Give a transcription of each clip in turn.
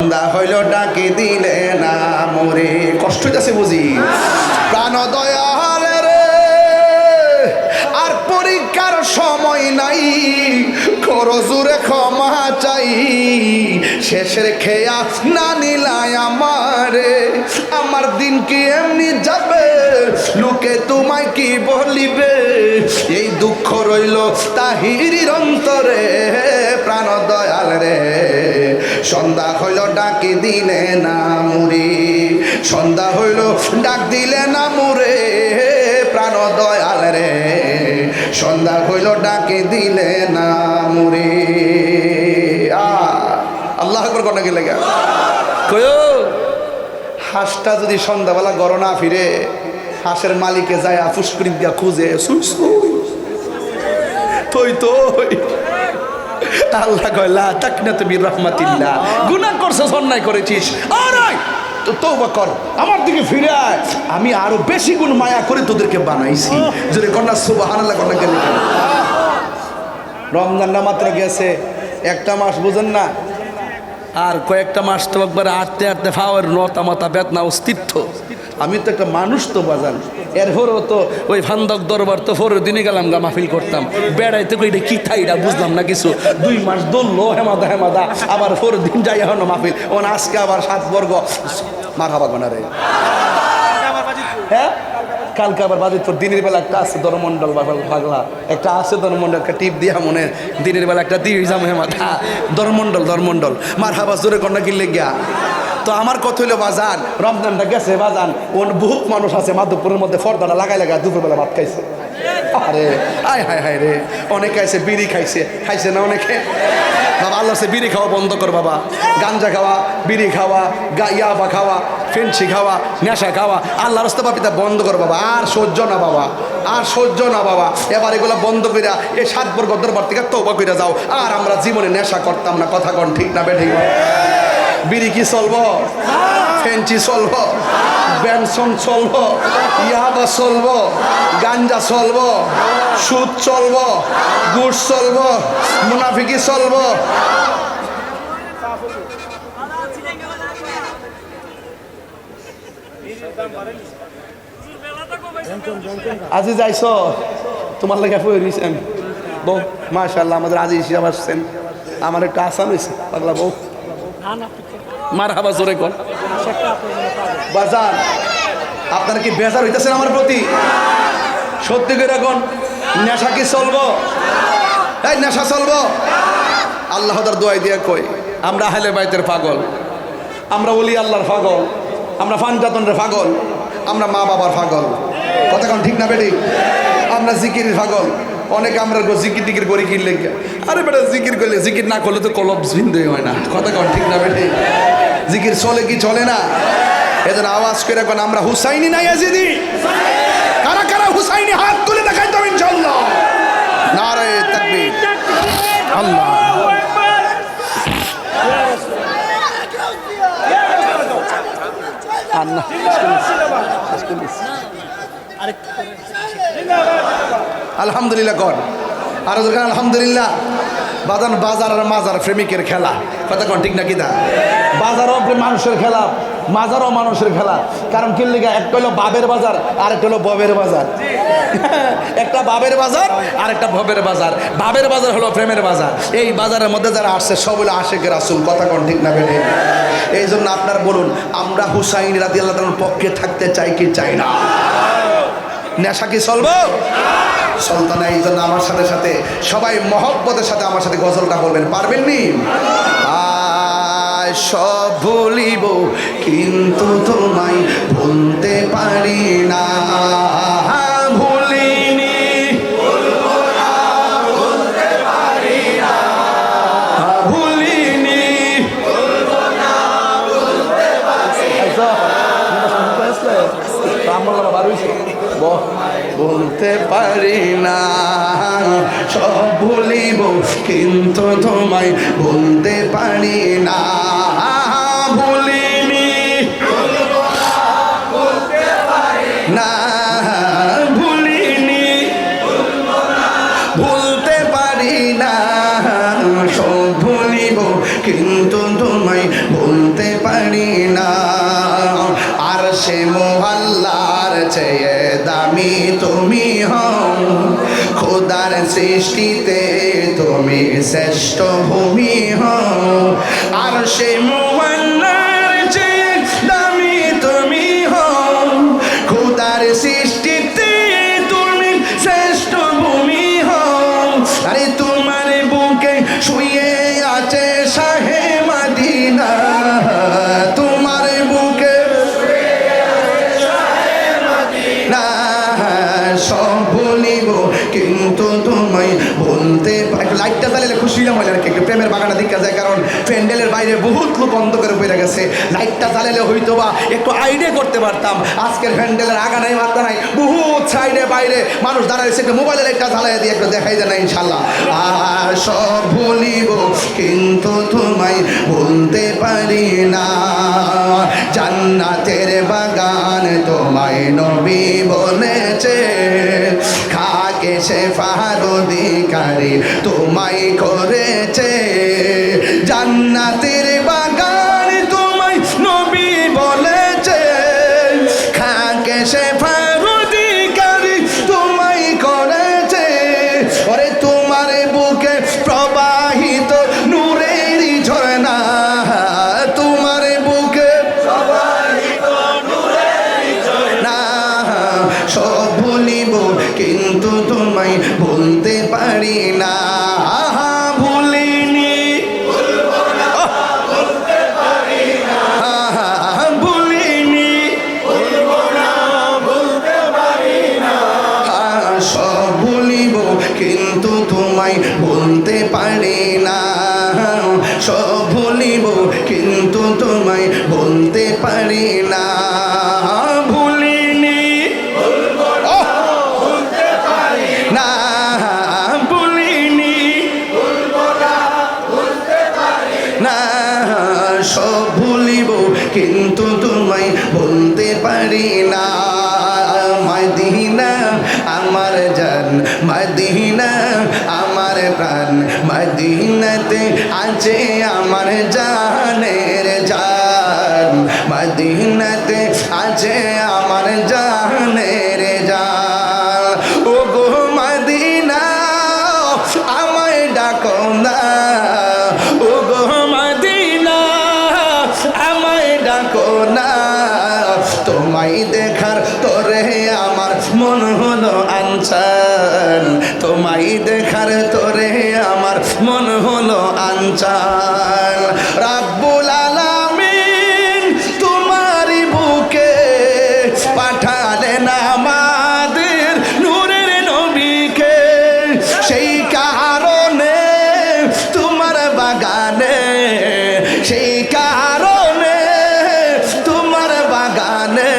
সন্ধ্যা হইল ডাকি দিলে না মোরে। কষ্ট হইতেছে বুঝি প্রাণ দয়াল রে, আর পরীক্ষার সময় নাই, করো জোরে ক্ষমা চাই। শেষের খেয়া না নিলাই আমারে, আমার দিন কি এমনি যাবে, লোকে তোমায় কি বলিবে, এই দুঃখ রইল তাহিরির অন্তরে। প্রাণ দয়াল রে, সন্ধ্যা হইল ডাকি দিলে না মুরে, সন্ধ্যা হইল ডাক দিলে না মুরে। প্রাণ দয়াল রে, সন্ধ্যা হইল ডাকে দিলে না মুরে। আল্লাহ আকবার কোন গেলে গা কয়ো হাঁসটা যদি সন্ধ্যাবেলা গড় না ফিরে, হাঁসের মালিকে যায় ফুসকুড়ি দিয়া খুঁজে, সুই সুই তুই তুই। আল্লাহ কয় লা তাকনাতু মির রাহমাতিল্লাহ, গুনাহ করছিস, অন্যায় করেছিস, আরে তো তওবা কর, আমার দিকে ফিরে আয়, আমি আরো বেশি গুণ মায়া করে তোদেরকে বানাইছি। যদি কন্যা সুবহানাল্লাহ কন্যা গেলে রমজানটা মাত্র গেছে, একটা মাস বুঝেন না, আর কয়েকটা মাস তো একবার আটতে আটতে ফাওয়ার নতা মতা বেদনা অস্তিত্ব। আমি তো একটা মানুষ তো বাজান, এরপরও তো ওই ফান্দক দরবার তো পরের দিনে গেলাম গা মাহফিল করতাম, বেড়াইতে কইটা কি থাইটা বুঝলাম না কিছু। 2 মাস দৌড়লো হেমাদা হেমাদা, আবার পরের দিন যাই এখন মাহফিল, ওন আজকে আবার 7 বর্গ মার হাবা গোনা রে। হ্যাঁ কালকে আবার বাজিতপুর দিনের বেলা একটা আছে ধর্মমন্ডল পাগলা, একটা আছে ধর্মমন্ডল, একটা টিপ দিয়া মনে দিনের বেলা একটা দিয়ে যাম হেমাদা ধর্মমন্ডল ধর্মমন্ডল মার হাবা জোরে কন্যা কিনলে গিয়া। তো আমার কথা হইলো বাজান, রমজানটা গেছে বাজান, ওন বহুত মানুষ আছে মাধবপুরের মধ্যে ফর্দাটা লাগাই লাগাই দুপুরবেলা ভাত খাইছে। আরে আয় হায় হায় রে, অনেকে আছে বিড়ি খাইছে, খাইছে না অনেকে। বাবা আল্লাহ সে বিড়ি খাওয়া বন্ধ কর বাবা, গাঞ্জা খাওয়া, বিড়ি খাওয়া, ইয়াবা খাওয়া, ফেন্সি খাওয়া, নেশা খাওয়া, আল্লাহ রাস্তা পাপিতা বন্ধ কর বাবা। আর সহ্য না বাবা, আর সহ্য না বাবা। এবার এগুলো বন্ধ কইরা এই 7 বর্গ দরবার থেকে তওবা কইরা যাও। আর আমরা জীবনে নেশা করতাম না, কথা কোন ঠিক না বেঠিক? বিড়ি কি চলবো, ফেন্সি চলবো, বেনসন চলবো, ইয়াবা চলবো, গাঞ্জা চলবো, সুদ চলবো, গুড় চলবো, মুনাফিকি চলবো। আজি যাইছ তোমার লাগে ফুয়েছেন বউ, মাশাআল্লাহ আমাদের আজি হিসাব আসছেন, আমার একটু আসান হয়েছে পাগলা বউ। মার হাবা জোরে কর বাজান, আপনারা কি বেজার হইতেছেন আমার প্রতি? সত্যি করে এখন নেশা কি চলবো? এই নেশা চলবো? আল্লাহ তার দোয়াই দিয়ে কই, আমরা আহলে বাইতের পাগল, আমরা ওলি আল্লাহর পাগল, আমরা ফানজাতনের পাগল, আমরা মা বাবার পাগল, কথা কোন ঠিক না বেটি? আমরা জিকিরের পাগল, অনেকে আমরা জিকির টিকির করি কিনলে, আরে বেটা জিকির করলে, জিকির না করলে তো কলব জিন্দই হয় না, কথা কোন ঠিক না বেটি? জিকির চলে কি চলে না? এজন্য আওয়াজ করে কোন আমরা হুসাইনি নাই আজিদি, কারা কারা হুসাইনি হাত তুলে দেখাই তো ইনশাআল্লাহ। নারে তাকবীর, আল্লাহ আল্লাহ। আলহামদুলিল্লাহ কর, আরো দরকার আলহামদুলিল্লাহ। বাজান বাজার আর মাজার প্রেমিকের খেলা, কথা কোন ঠিক না? কি দা বাজারও মানুষের খেলা, মাজারও মানুষের খেলা। কারণ কি লিগা, একটা হলো বাবের বাজার আর একটা হলো ববের বাজার। একটা বাবের বাজার আর একটা ভবের বাজার। বাবের বাজার হলো প্রেমের বাজার। এই বাজারের মধ্যে যারা আসছে সব হলো আশিকের রাসূল, কথা কোন ঠিক না বেঠে? এই জন্য আপনার বলুন, আমরা হুসাইন রাদিয়াল্লাহু তাআলার পক্ষে থাকতে চাই কি চাই না? নেশা কি চলবো? চলতো না। এই জন্য আমার সাথে সাথে সবাই মহব্বতের সাথে আমার সাথে গজলটা বলবেন, পারবেন নি? সব ভুলিব কিন্তু তোমায় ভুলতে পারি না, ভুলিনি ভুলবো না, ভুলতে পারি না, ভুলিনি ভুলবো না, ভুলতে পারি না, বলতে পারি না, সব ভুলিব কিন্তু তোমায় বলতে পারি না, ভুলিনি না, ভুলিনি ভুলতে পারি না, সব ভুলিব কিন্তু তোমায় বলতে আরশে মুআল্লার চেয়ে দামি তুমি হও, খোদার সৃষ্টিতে তুমি শ্রেষ্ঠ ভূমি হও। আরশে মুআল্লার চেয়ে দামি তুমি হও, খোদার সৃষ্টিতে তুমি শ্রেষ্ঠ ভূমি হও। আরে তোমার বুকে শুয়ে আছে শাহে মদিনা, তোমার বুকে না সব ভুলিব কিন্তু তোমায় বলতে পারি। লাইটটা জ্বালালে খুশি হলাম হইলে একটু প্রেমের বাগানে দেখা যায়, কারণ প্যান্ডেলের বাইরে বহুত লোক অন্ধকারে পড়ে গেছে। লাইটটা জ্বালালে হয়তো বা একটু আইডিয়া করতে পারতাম। আজকের প্যান্ডেলের আগা নাই মাথা নাই, বহুত সাইডে বাইরে মানুষ দাঁড়াইছে, একটু মোবাইলের লাইটটা জ্বালাই দিয়ে একটু দেখাই যায় না ইনশাল্লাহ। আর সব ভুলিব কিন্তু তোমায় বলতে পারি না, জান্নাতের বাগান তোমায় নবী বলেছে, খাকে সে ফাহাদ অধিকারী তোমায় করেছে। জান্নাতের বাগান তোমায় নবী বলেছে, খাকে সে ফাহাদ অধিকারী তোমায় করেছে। ওরে তোমার বুকে প্রবাহিত নূরের ঝর্ণা, তোমার বুকে প্রবাহিত নূরের ঝর্ণা, সব ভুলিব কিন্তু তোমায় বলতে পারি না। ভুলিনি বলতে পারি না, ভুলিনি বলতে পারি না, সব ভুলিব কিন্তু তোমায় বলতে পারি না, সব ভুলিব কিন্তু তোমায় বলতে পারি না। ভুলিনি বলতে পারি না, ভুলিনি বলতে পারি না, সব ভুলিব কিন্তু তোমায় বলতে পারি না। মদিনা আমার জান, মদিনা আমার প্রাণ, মদিনাতে আছে আমার জানের জান, মদিনাতে আছে আমার জানের জান। ও গো মদিনা আমায় ডাকো না, ও গো মদিনা আমায় ডাকো না, তোমায় দেখার তোরে আমার মন হলো আনচান, তোমায় দেখার তোরে আমার মন হলো আনচান। রাব্বুল আলামিন তোমার বুকে পাঠালেন আমাদের নূরের নবীকে, সেই কারণে তোমার বাগানে, সেই কারণে তোমার বাগানে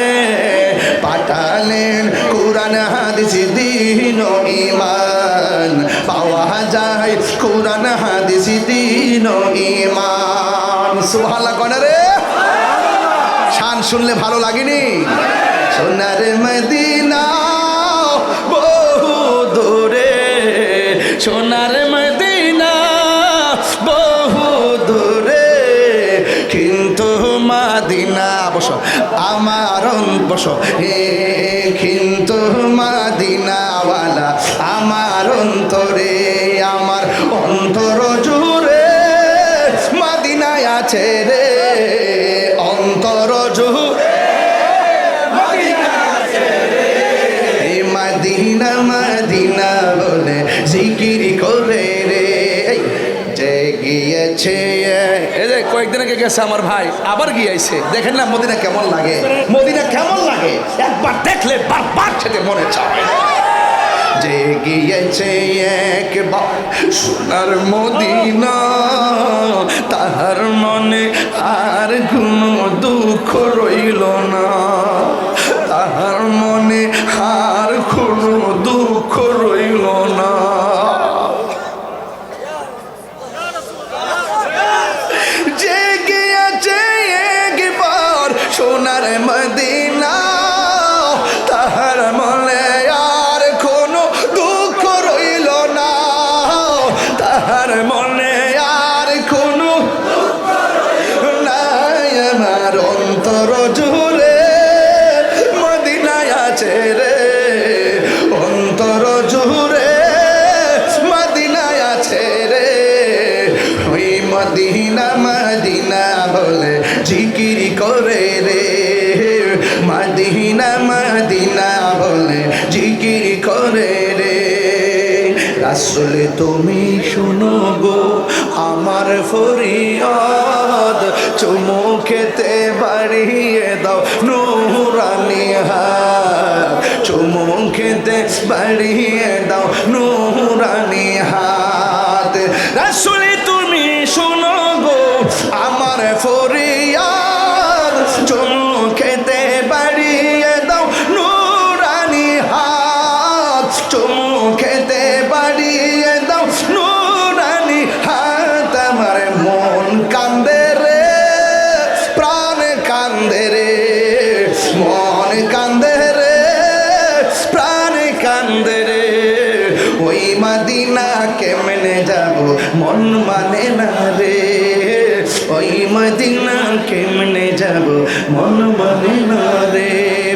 পাঠালেন কোরআন হাদিস দ্বীন ও ঈমান, পাওয়া যায় কোরআন হাদিস দ্বীন ও ঈমান। সুবহানাল্লাহ কোন রে শান শুনলে ভালো লাগেনি? সোনার মদিনা বহু দূরে, সোনার মদিনা বহু দূরে, কিন্তু মদিনা বসো আমার বসো হে, কিন্তু মদিনাওয়ালা আমার অন্তরে, আমার অন্তর জুড়ে মদিনায় আছে রে, অন্তর জুড়ে মদিনা আছে রে। মদিনা মদিনা বলে জিকির করে রে, যে গিয়েছে কয়েকদিন আগে গেছে আমার ভাই, আবার গিয়েছে। দেখেন না মদিনা কেমন লাগে, মদিনা কেমন লাগে, একবার দেখলে বারবার খেতে মনে চায়। যে গিয়েছে একবার সোনার মদিনা, তাহার মনে আর কোনো দুঃখ রইল না, তাহার মনে আর কোনো দুঃখ রইল না। যে গিয়েছে একবার সোনার মদিনা, তাহার মনে আর কোনো দুঃখ রইল না, তাহার মনে আর কোনো দুঃখ রইল না। বলে জিকির করে রে, মদিনা মদিনা বলে জিকির করে রে। রাসূল তুমি শুনো গো আমার ফরিয়াদ, চুমু খেতে বাড়িয়ে দাও নূরানি হাত, চুমু খেতে বাড়িয়ে দাও নূরানি হাত। রাসূল তুমি শুনো গো আমার ফরিয়াদ, চুমু খেতে বাড়িয়ে দাও নূরানি হাত, চুমু খেতে বাড়িয়ে দাও নূরানি হাত। আমার মন কান্দে রে, প্রাণ কান্দে রে, মন কান্দে রে, প্রাণ কান্দে রে। ওই মদিনা কেমনে যাব মন মানে না রে, ওই মদিনা কেমনে যাব মন মানে না রে।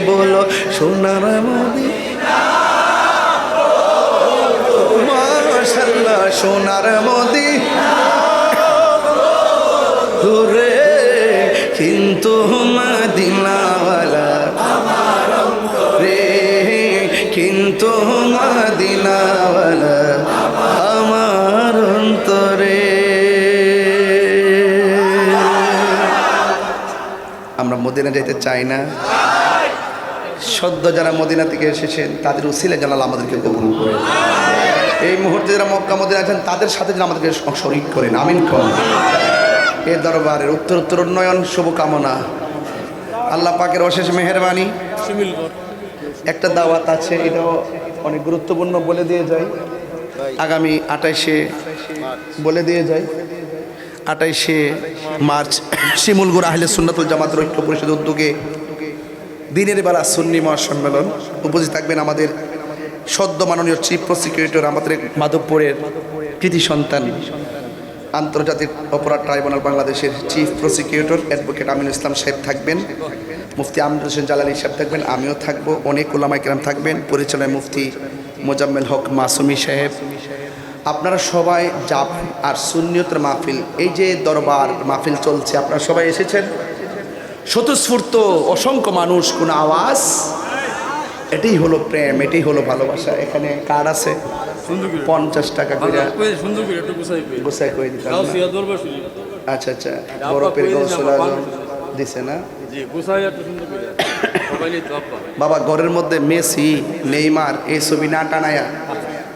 বলো সোনার মদিনা, মাশাআল্লাহ সোনার মদিনা রে, কিন্তু মদিনাওয়ালা রে, কিন্তু মদিনাওয়ালা আমার অন্তরে। আমরা মদিনা যেতে চাই না? সদ্য যারা মদিনা থেকে এসেছেন তাদের উসিলে জানাল আমাদেরকে কবুল করে। এই মুহূর্তে যারা মক্কা মদিনা আছেন তাদের সাথে যেন আমাদেরকে শরীক করেন, আমিন করেন। এ দরবারের উত্তর উত্তর উন্নয়ন শুভকামনা, আল্লাহ পাকের অশেষ মেহেরবানি। একটা দাওয়াত আছে, এটাও অনেক গুরুত্বপূর্ণ, বলে দিয়ে যাই। আগামী 28শে বলে দিয়ে যাই, 28শে মার্চ শিমুলগুড় আহলে সুন্নাতুল জামাতের ঐক্য পরিষদ উদ্যোগে দিনের বেলা সুন্নি মহাসম্মেলন। উপস্থিত থাকবেন আমাদের সদ্য মাননীয় চিফ প্রসিকিউটর, আমাদের মাধবপুরের কৃতি সন্তান, আন্তর্জাতিক অপরাধ ট্রাইব্যুনাল বাংলাদেশের chief prosecutor advocate Aminul Islam সাহেব থাকবেন, মুফতি আমরুল হোসেন জালালী সাহেব থাকবেন, আমিও থাকবো, অনেক উলামায়ে কেরাম থাকবেন, পরিচালনায় মুফতি মোজাম্মেল হক মাসুমি সাহেব। আপনারা সবাই যাব। আর সুন্নিয়তের মাহফিল, এই যে দরবার মাহফিল চলছে, আপনারা সবাই এসেছেন, স্বতঃস্ফূর্ত অসংখ্য মানুষ, কোনো আওয়াজ, এটাই হলো প্রেম, এটাই হলো ভালোবাসা। এখানে কার্ড আছে 50 টাকা করে গোসাই করে দিতে। আচ্ছা আচ্ছা, বরফের গোসল দিছে না বাবা? ঘরের মধ্যে মেসি নেইমার এই ছবি না টানায়া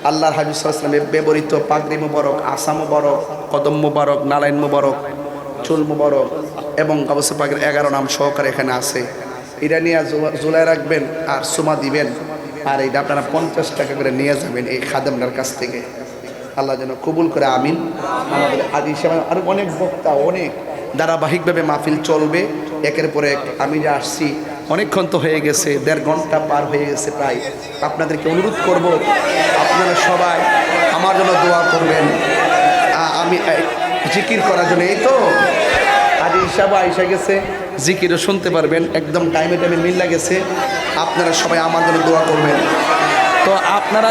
আল্লাহর হাবিব সাল্লাল্লাহু আলাইহি ওয়াসাল্লামের ব্যবহৃত পাগড়ি মুবারক, আসা মুবারক, কদম মুবারক, নালাইন মুবারক, চুল মুবারক এবং গাউসে পাকের 11 নাম সহকারে এখানে আছে। এটা নিয়ে ঝুলায় রাখবেন আর সুমা দিবেন, আর এইটা আপনারা 50 টাকা করে নিয়ে যাবেন এই খাদেমটার কাছ থেকে। আল্লাহ যেন কবুল করে, আমিন। আমাদের আদি হিসাবে আরও অনেক বক্তা, অনেক ধারাবাহিকভাবে মাহফিল চলবে একের পর এক। আমি যে আসছি অনেকক্ষণ তো হয়ে গেছে, 1.5 ঘন্টা পার হয়ে গেছে প্রায়। আপনাদেরকে অনুরোধ করব আপনারা সবাই আমার জন্য দোয়া করবেন, আমি জিকির করার জন্য। এই তো আদি হিসাবে আইসা গেছে, জিকিরও শুনতে পারবেন, একদম টাইমে টাইমে মিল গেছে। আপনারা সবাই আমার জন্য দোয়া করবেন। তো আপনারা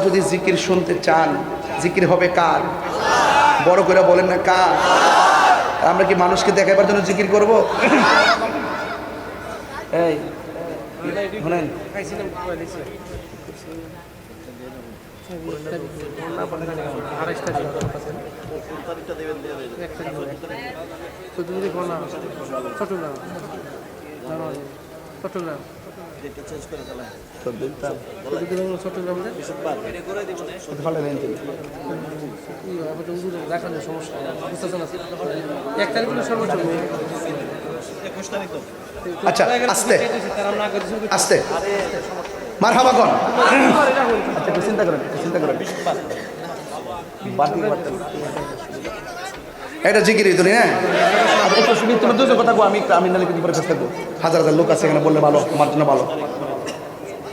যদি জিকির শুনতে চান, জিকির হবে কার? বড় করে বলেন না কার? আমরা কি মানুষকে দেখাবার জন্য জিকির করব? এই শুনেন, চট্টগ্রাম আচ্ছা, আস্তে আস্তে মারহাবা কোন। আচ্ছা, চিন্তা করেন, এটা জিকির তো না। কথা আমি নালে কিন্তু পরে চেষ্টা করবো। হাজার লোক আছে এখানে, বললে ভালো, আমার জন্য ভালো।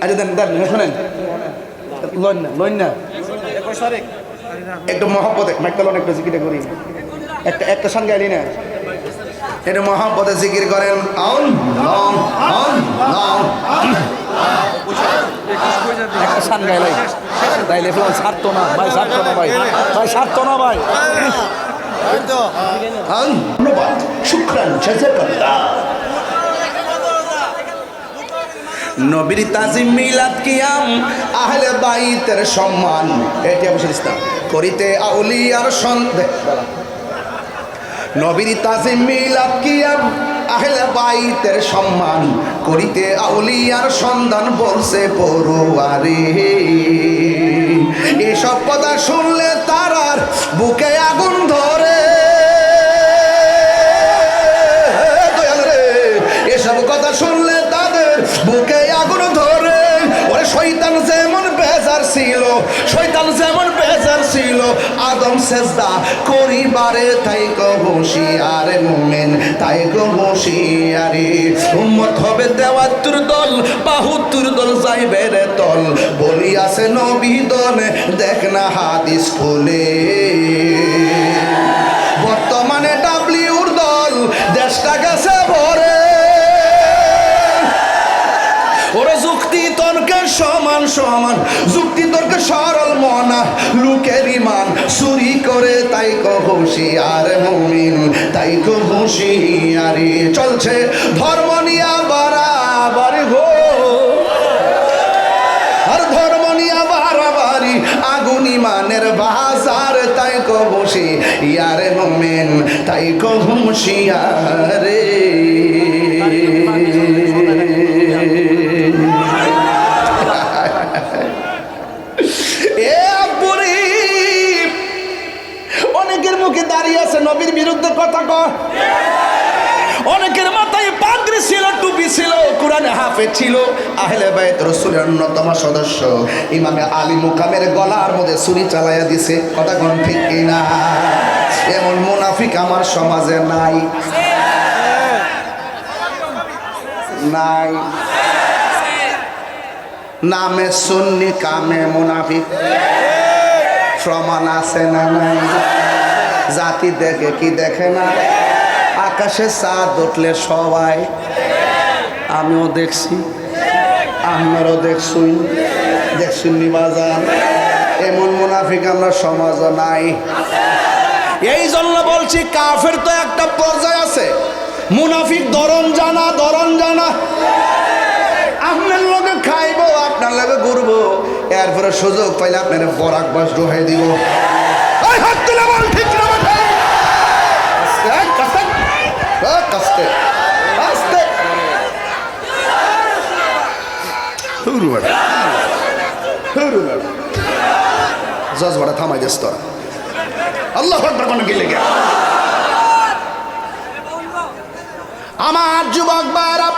আচ্ছা দেন শোনেন, লইন না একটু মহব্বতে মাইকটা লোন, একটু জিকিরটা করি, একটা সান গাইলি না, একটু মহব্বতে জিকির করেন। একটা সান গাইলাই তাইলে ছাড়তো না ভাই, ছাড়তো না ভাই, ছাড়তো না ভাই। ধন্যবাদ, শুকরান, জাযাকাল্লাহ। নবীর তাজিম, মিলাদ, কিয়াম, আহলে বাইতের সম্মান, এটি অবশ্যই ইসলাম করিতে আউলিয়ার সন্দেহ। নবীর তাজিম, মিলাদ, কিয়াম, আহলে বাইতের সম্মান করিতে আউলিয়ার সন্ধান বলছে পড়ুয়ারে। এসব কথা শুনলে তারার বুকে আগুন ধরে। দয়াল রে, এসব কথা শুনলে তাদের বুকে আগুন ধরে। ওরে শয়তান যেমন বেজার ছিল, শয়তান যেমন বেজার ছিল আদম সেজদা করিবারে, তাই গো হুঁশিয়ারে মুমিন, তাই গো হুঁশিয়ারে। উম্মত হবে ৭৩ দল, ৭২ দল যাইবে রে তল, বলিয়াছে নবী দল, দেখ না হাদিস খুলে। বর্তমানে ডাব্লিউর দল দেশটা গেছে ভরে। ওরা যুক্তি তর্কের সমান সমান, যুক্তি তর্কের সরল মনা, লোকের ইমান চুরি করে, তাই কো হুঁশিয়ার মুমিন, তাই কো হুঁশিয়ারি। চলছে ধর্ম নিয়া বাড়াবাড়ি গো, আর ধর্ম নিয়া বাড়াবাড়ি, আগুন ইমানের বাজার, তাই কো হুঁশিয়ার মুমিন, তাই কো হুঁশিয়ারে। অনেকের মুখে দাঁড়িয়ে আছে নবীর বিরুদ্ধে কথা কয়, অনেকের মাথায় পাগড়ি ছিল, টুপি ছিল, কোরআনে হাফেজ ছিল, আহলে বাইত রাসূলের অন্যতম সদস্য ইমামে আলী মুকামের গলার মধ্যে ছুরি চালাইয়া দিছে। কথা কোন ঠিক কিনা? এমন মুনাফিক আমার সমাজে নাই, নাই। নামে সুন্নি, কামে মুনাফিক, প্রমাণ আছে না নাই? জাতি দেখে কি দেখে না? আকাশে চাঁদ উঠলে সবাই, আমিও দেখছি, আপনারও দেখছুই, দেখছুন বাজার। এমন মুনাফিক আমরা সমাজ নাই। এই জন্য বলছি কাফের তো একটা পর্যায়ে আছে, মুনাফিক ধরন জানা, ধরন জানা। আপনার লোকে খাইবো, আপনার লোকে ঘুরবো, এরপরে সুযোগ পাইলে আপনার বরাক বাস ডোহাই দিব। হাত তুলে বল, ঠিক না? আস্তে আস্তে জজ বড়া থামাই দিস তোরা। আল্লাহ আকবার কোন গেলে গিয়া। আমার যুবক ভাইরা,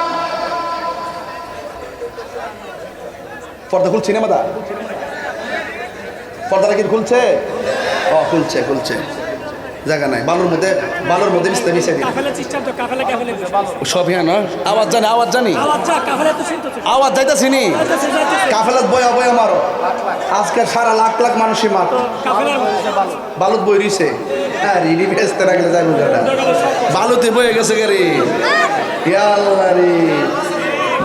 পর্দা খুলছি না মাদা? পর্দাটা কি খুলছে? ও খুলছে, খুলছে, জায়গা নাই। বালুর মধ্যে, বালুর মধ্যে মিশতে মিশে দিন সব। হ্যাঁ না, আওয়াজ জানি, আওয়াজ জানি, আওয়াজ যাইতেছি নি। কাফেলাত বয়া বয়া মারো, আজকের সারা লাখ লাখ মানুষই মার বালুত বই রইছে। হ্যাঁ, রিডি ভেস্তে রাখলে যাই বুঝাটা বালুতে বয়ে গেছে গে রে, আল্লাহ রে,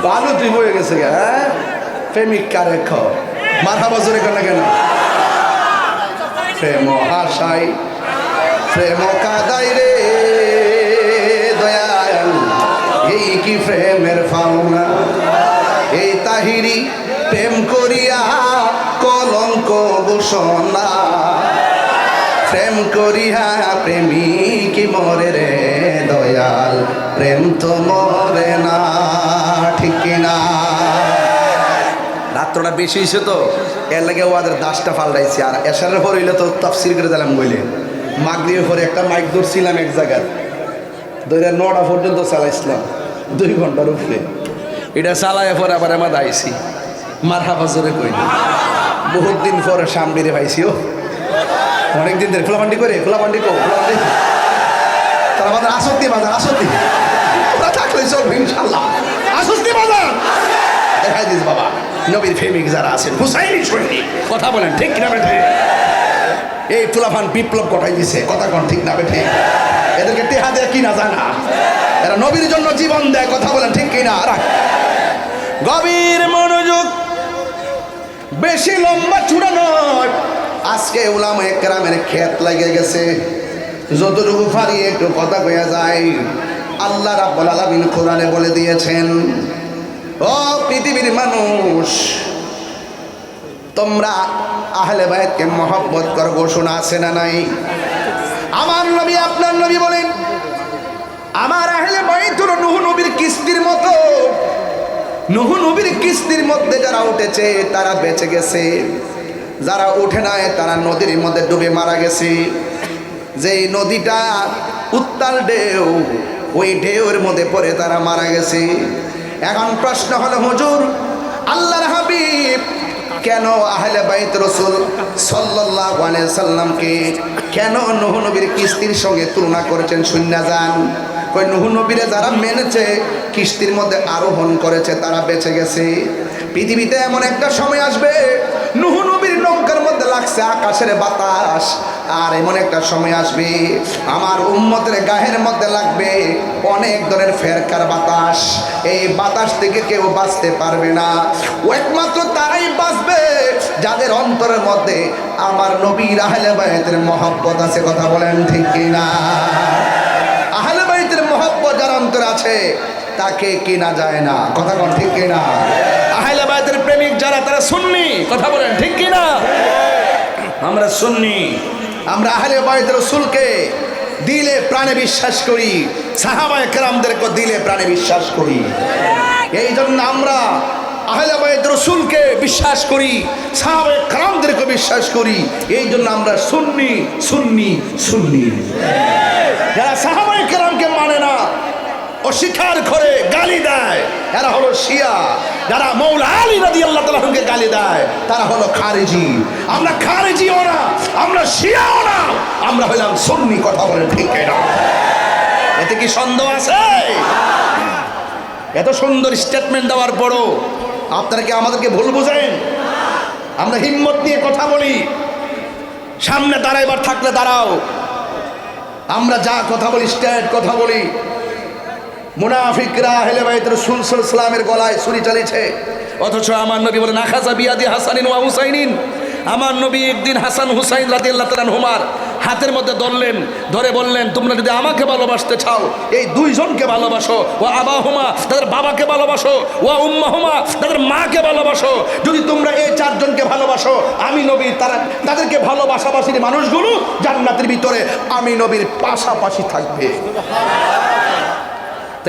বালুতে বয়ে গেছে গে। হ্যাঁ, প্রেমিক কারে খ মারহাবা জোরে কেন কেন? প্রেম হাসাই, প্রেম কাদাই রে দয়াল, এই কি প্রেমের ফাউনা। এই তাহিরি প্রেম করিয়া কলঙ্ক ঘোষণা, প্রেম করিয়া প্রেমিক মরে রে দয়াল, প্রেম তো মরে না, ঠিক না? রাত্রটা বেশি হয়েছে তো, এর লাগে ওদের দাসটা পাল্টাইছে। আর এশারের পর হইলে তো তাফসির করে দিলাম বইলে। মাগরিবের পরে একটা মাইক ধরছিলাম এক জায়গায়, ধরে 9টা পর্যন্ত চালাইছিলাম, 2 ঘন্টার উপরে। এটা চালায় পরে আবার আমার আইসি মারহাবা জোরে কই। বহুত দিন পরে সামনে পাইছি। ও অনেকদিন ধরে খোলাপান্ডি করে, খোলাপান্ডি কো, খোলাপান্ডি তারা বাজার আসতি, বাজার আসতি, ওরা থাকলে চলবে ইনশাল্লাহ। আসতি বাজার দেখাই দিস বাবা, নবীর প্রেমিক যারা আছেন, হুসাইনি সৈনিক, কথা বলেন ঠিক কিনা বেঠে? এই ফুলাফান বিপ্লব ঘটাই দিছে, কথা কোন ঠিক না বেঠে? এদেরকে টেহা দেয় কিনা জানা, এরা নবীর জন্য জীবন দেয়, কথা বলেন ঠিক কিনা? গভীর মনোযোগ, বেশি লম্বা চূড়া নয়। আজকে উলামায়ে কেরামের ক্ষেত লেগে গেছে, যতটুকু পারি একটু কথা কইয়া যায়। আল্লাহ রাব্বুল আলামিন কোরআনে বলে দিয়েছেন, ও পৃথিবীর মানুষ, তোমরা আহলে বায়তকে মহব্বত কর। ঘোষণা আছে না নাই? আমার নবী আপনার নবী বলেন, আমার আহলে বায়ত হলো নূহ নবীর কিস্তির মতো। নূহ নবীর কিস্তির মধ্যে যারা উঠেছে তারা বেঁচে গেছে, যারা উঠে নাই তারা নদীর মধ্যে ডুবে মারা গেছে। যেই নদীটা উত্তাল ঢেউ, ওই ঢেউয়ের মধ্যে পড়ে তারা মারা গেছে। এখন প্রশ্ন হলো, হুজুর আল্লাহর হাবিব কেন আহলে বাইত রাসূল সাল্লাল্লাহু আলাইহি সাল্লামকে কেন নূহ নবীর কিস্তির সঙ্গে তুলনা করেছেন? শুননা যান। কই নূহ নবীরে যারা মেনেছে, কিস্তির মধ্যে আরোহণ করেছে, তারা বেঁচে গেছে। পৃথিবীতে এমন একটা সময় আসবে, নূহ নবীর নৌকার মধ্যে লাগছে আকাশের বাতাস, আর এমন একটা সময় আসবে আমার উম্মতের গায়ের মধ্যে লাগবে অনেক ধরনের ফেরকার বাতাস। এই বাতাস থেকে কেউ বাঁচতে পারবে না। একমাত্র তারাই বাঁচবে যাদের অন্তরের মধ্যে আমার নবীর আহলে বাইতের মহব্বত আছে। কথা বলেন ঠিক কিনা? আহলে বাইতের মহব্বত যার অন্তর আছে তাকে কিনা যায় না। কথা বলেন ঠিক কিনা? আহলে বাইতের প্রেমিক যারা, তারা সুন্নি। কথা বলেন ঠিক কিনা? আমরা সুন্নি, আমরা আহলে বাইত রাসূলকে দিলে প্রাণে বিশ্বাস করি, সাহাবায়ে কেরামদেরকে দিলে প্রাণে বিশ্বাস করি। এই জন্য আমরা আহলে বাইত রাসূলকে বিশ্বাস করি, সাহাবায়ে কেরামদেরকে বিশ্বাস করি। এই জন্য আমরা সুন্নি সুন্নি সুন্নি। যারা সাহাবায়ে কেরামকে মানে না, অস্বীকার করে, গালি দেয়, এরা হলো শিয়া। যারা মৌলা আলী রাদিয়াল্লাহু তাআলা আনহুকে গালি দেয় তারা হলো খারেজি। আমরা খারেজিও না, আমরা শিয়াও না, আমরা হলাম সুন্নি। কথা বলেন ঠিক কিনা? এতে কি সন্দেহ আছে? এত সুন্দর স্টেটমেন্ট দেওয়ার পরও আপনারা কি আমাদেরকে ভুল বুঝেন? আমরা হিম্মত নিয়ে কথা বলি, সামনে দাঁড়াইবার থাকলে দাঁড়াও। আমরা যা কথা বলি স্ট্রেট কথা বলি। মুনাফিকরা আহলে বাইত রাসূল সাল্লাল্লাহু আলাইহি ওয়াসাল্লামের গলায় ছুরি চালিয়েছে, অথচ আমার নবী বলেন আখাযা বিয়াদি হাসানিন ওয়া হুসাইনিন। আমার নবী একদিন হাসান হুসাইন রাদিয়াল্লাহু তাআলা আনহুমার হাতের মধ্যে ধরলেন, ধরে বললেন, তোমরা যদি আমাকে ভালোবাসতে চাও এই দুইজনকে ভালোবাসো। ওয়া আবাহুমা, তাদের বাবাকে ভালোবাসো। ওয়া উম্মাহুমা, তাদের মাকে ভালোবাসো। যদি তোমরা এই চারজনকে ভালোবাসো, আমি নবী তাদেরকে ভালোবাসাবাসীর মানুষগুলো জান্নাতের ভিতরে আমি নবীর পাশাপাশি থাকবে।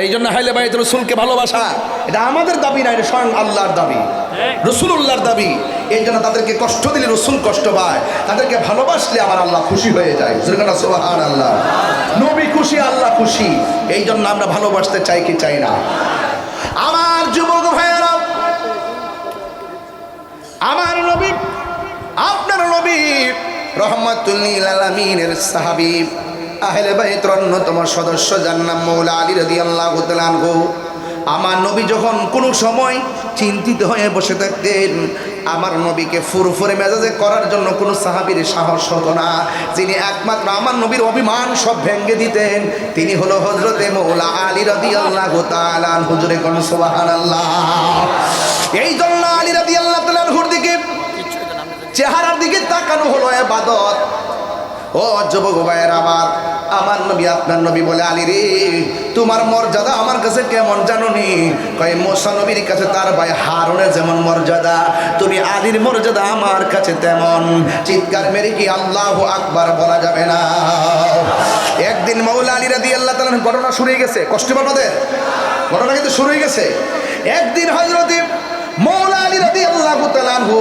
এই জন্য আহলে বাইত রাসূলকে ভালোবাসা এটা আমাদের দাবি না, এটা স্বয়ং আল্লাহর দাবি, রাসূলুল্লাহর দাবি। এই জন্য তাদেরকে কষ্ট দিলে রাসূল কষ্ট পায়, তাদেরকে ভালোবাসলে আমার আল্লাহ খুশি হয়ে যায়। সুবহানাল্লাহ। নবী খুশি, আল্লাহ খুশি। এই জন্য আমরা ভালোবাসতে চাই কি চাই না? আমার যুবক ভাইয়েরা, আমার নবী, আপনার নবী রহমাতুল লিল আলামিনের সাহাবী, আহলে বাইতের অন্যতম সদস্য, যার নাম মৌলা আলী রাদিয়াল্লাহু তাআলা আনহু। আমার নবী যখন কোনো সময় চিন্তিত হয়ে বসে থাকতেন, আমার নবীকে ফুরফুরে মেজাজে করার জন্য কোনো সাহাবীর সাহস হতো না। যিনি একমাত্র আমার নবীর অভিমান সব ভেঙে দিতেন, তিনি হলো হযরতে মৌলা আলী রাদিয়াল্লাহু তাআলা আনহু। হুজুরে কোন সুবহানাল্লাহ। এই জন্য আলী রাদিয়াল্লাহু তাআলা আনহুর দিকে, চেহারার দিকে তাকানো হলো ইবাদত। ও যুবক ভাইয়ের আমার নবী, আপনার নবী বলে, আলী রে, তোমার মর্যাদা আমার কাছে কেমন জানো নি? কয় মুসা নবীর কাছে তার ভাই হারুনের যেমন মর্যাদা, তুমি আলীর মর্যাদা আমার কাছে তেমন। চিৎকার মেরে কি আল্লাহু আকবার বলা যাবে না? একদিন মৌলা আলী রাদিয়াল্লাহু তাআলা ঘটনা শুরু হয়ে গেছে, কষ্ট আপনাদের, ঘটনা কিন্তু শুরু হয়ে গেছে। একদিন হযরত মৌলা আলী রাদিয়াল্লাহু তাআলা আনহু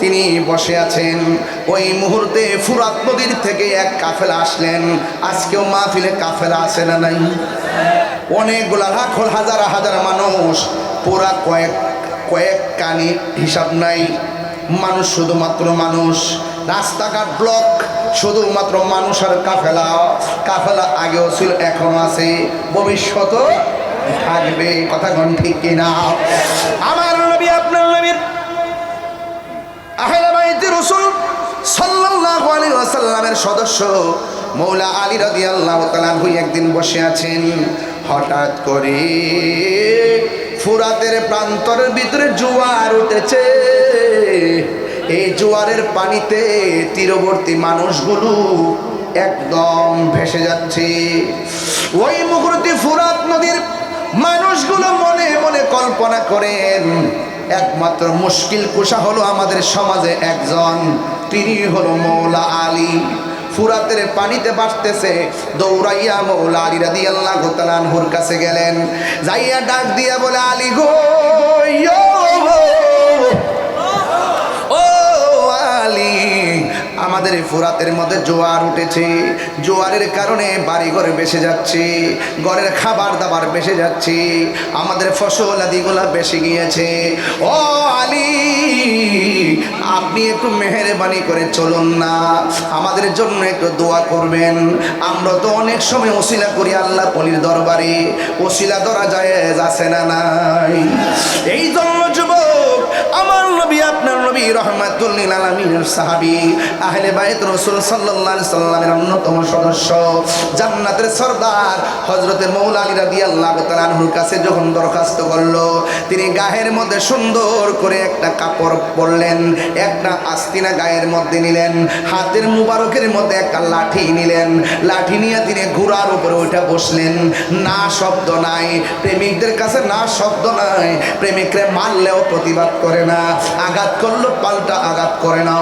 তিনি বসে আছেন, ওই মুহূর্তে ফুরাত নদীর থেকে এক কাফেলা আসলেন। আজকেও মাহফিলে কাফেলা আছে না নাই? অনেকগুলা লাখ হাজার হাজার মানুষ, পুরা কয়েক কানি হিসাব নাই। মানুষ, শুধুমাত্র মানুষ, রাস্তাঘাট ব্লক, শুধুমাত্র মানুষ আর কাফেলা। কাফেলা আগেও ছিল, এখনো আছে, ভবিষ্যতেও থাকবে। কথা কোন ঠিক কিনা? আমার নবী, আপনার নবীর আহলে বাইত রাসূল সাল্লাল্লাহু আলাইহি ওয়াসাল্লামের সদস্য মৌলা আলী রাদিয়াল্লাহু তাআলা আনহু একদিন বসে আছেন। হঠাৎ করে ফুরাতের প্রান্তরের ভিতরে জোয়ার উঠেছে। এই জোয়ারের পানিতে তীরবর্তী মানুষগুলো একদম ভেসে যাচ্ছে। ওই মুহূর্তে ফুরাত নদীর মানুষগুলো মনে মনে কল্পনা করেন, একমাত্র মুশকিল কুশা হলো আমাদের সমাজে একজন, তিনি হলো মৌলা আলী। ফুরাতের পানিতে ভাসতেছে, দৌড়াইয়া মৌলা আলী রাদিয়াল্লাহু তাআলা আনহুর কাছে গেলেন, যাইয়া ডাক দিয়া বলে, আলী গো, ও আলী, আমাদের ফুরাতের মধ্যে জোয়ার উঠেছে, জোয়ারের কারণে বাড়ি ঘরে বেসে যাচ্ছে, ঘরের খাবার দাবার বেসে যাচ্ছে, আমাদের ফসল আদিগুলা বেসে গিয়েছে। ও আলী, আপনি একটু মেহেরবানি করে চলুন না, আমাদের জন্য একটু দোয়া করবেন। আমরা তো অনেক সময় ওসিলা করি আল্লাহ ওলির দরবারে, ওসিলা ধরা যায় আছে না নাই? এই জন্য যুবক, আমার নবী, আপনার নবী রহমাতুল লিল আলামিনের সাহাবী, আহলে বাইত রাসূল সাল্লাল্লাহু আলাইহি সাল্লামের অন্যতম সদস্য, জান্নাতের সরদার হযরতে মৌলা আলী রাদিয়াল্লাহু তাআলা আনহুর কাছে যখন দরখাস্ত করলো, তিনি গায়ের মধ্যে সুন্দর করে একটা কাপড় পরলেন, একটা আস্তিনা গায়ের মধ্যে নিলেন, হাতের মুবারকের মধ্যে একটা লাঠি নিলেন, লাঠি নিয়ে তিনি ঘোড়ার উপরে উঠে বসলেন। না শব্দ নাই, প্রেমিকদের কাছে না শব্দ নাই, প্রেমিকরে মারলেও প্রতিবাদ করে না, আঘাত করলো পাল্টা আঘাত করে না।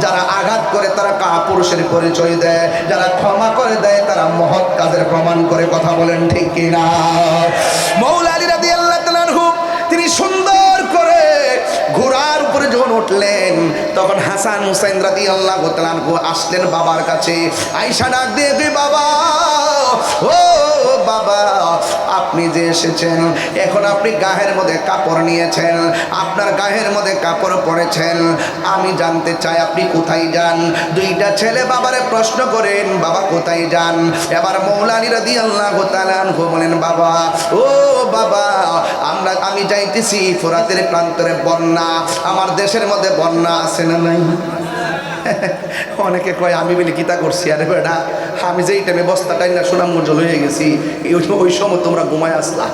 যারা আঘাত করে তারা কাপুরুষের পরিচয় দেয়, যারা ক্ষমা করে দেয় তারা মহৎ কাজের প্রমাণ করে। কথা বলেন ঠিক কিনা? মৌলা আলী রাদিয়াল্লাহু তাআলা আনহু তিনি সুন্দর করে ঘোড়ার উপরে যখন উঠলেন, তখন হাসান হুসাইন রাদিয়াল্লাহু তাআলা আনহু আসলেন বাবার কাছে। আয়েশা ডাক দিয়ে, বাবা, ও বাবা, আপনি যে এসেছেন, এখন আপনি গায়ের মধ্যে কাপড় নিয়েছেন, আপনার গায়ের মধ্যে কাপড় পরেছেন, আমি জানতে চাই আপনি কোথায় যান? দুইটা ছেলে বাবারে প্রশ্ন করেন, বাবা কোথায় যান? এবার মৌলা আলী রাদিয়াল্লাহু তাআলা আনহু বলেন, বাবা, ও বাবা, আমি যাইতেছি ফোরাতের প্রান্তরে, বন্যা, আমার দেশের মধ্যে বন্যা আছে না নাই? অনেকে কয় আমি বলি কিতা করছি, আরে বেটা, আমি যেই টাইমে বস্তাটাই না সোনা মঞ্জল হয়ে গেছি, ওই সময় তোমরা ঘুমায় আসলা।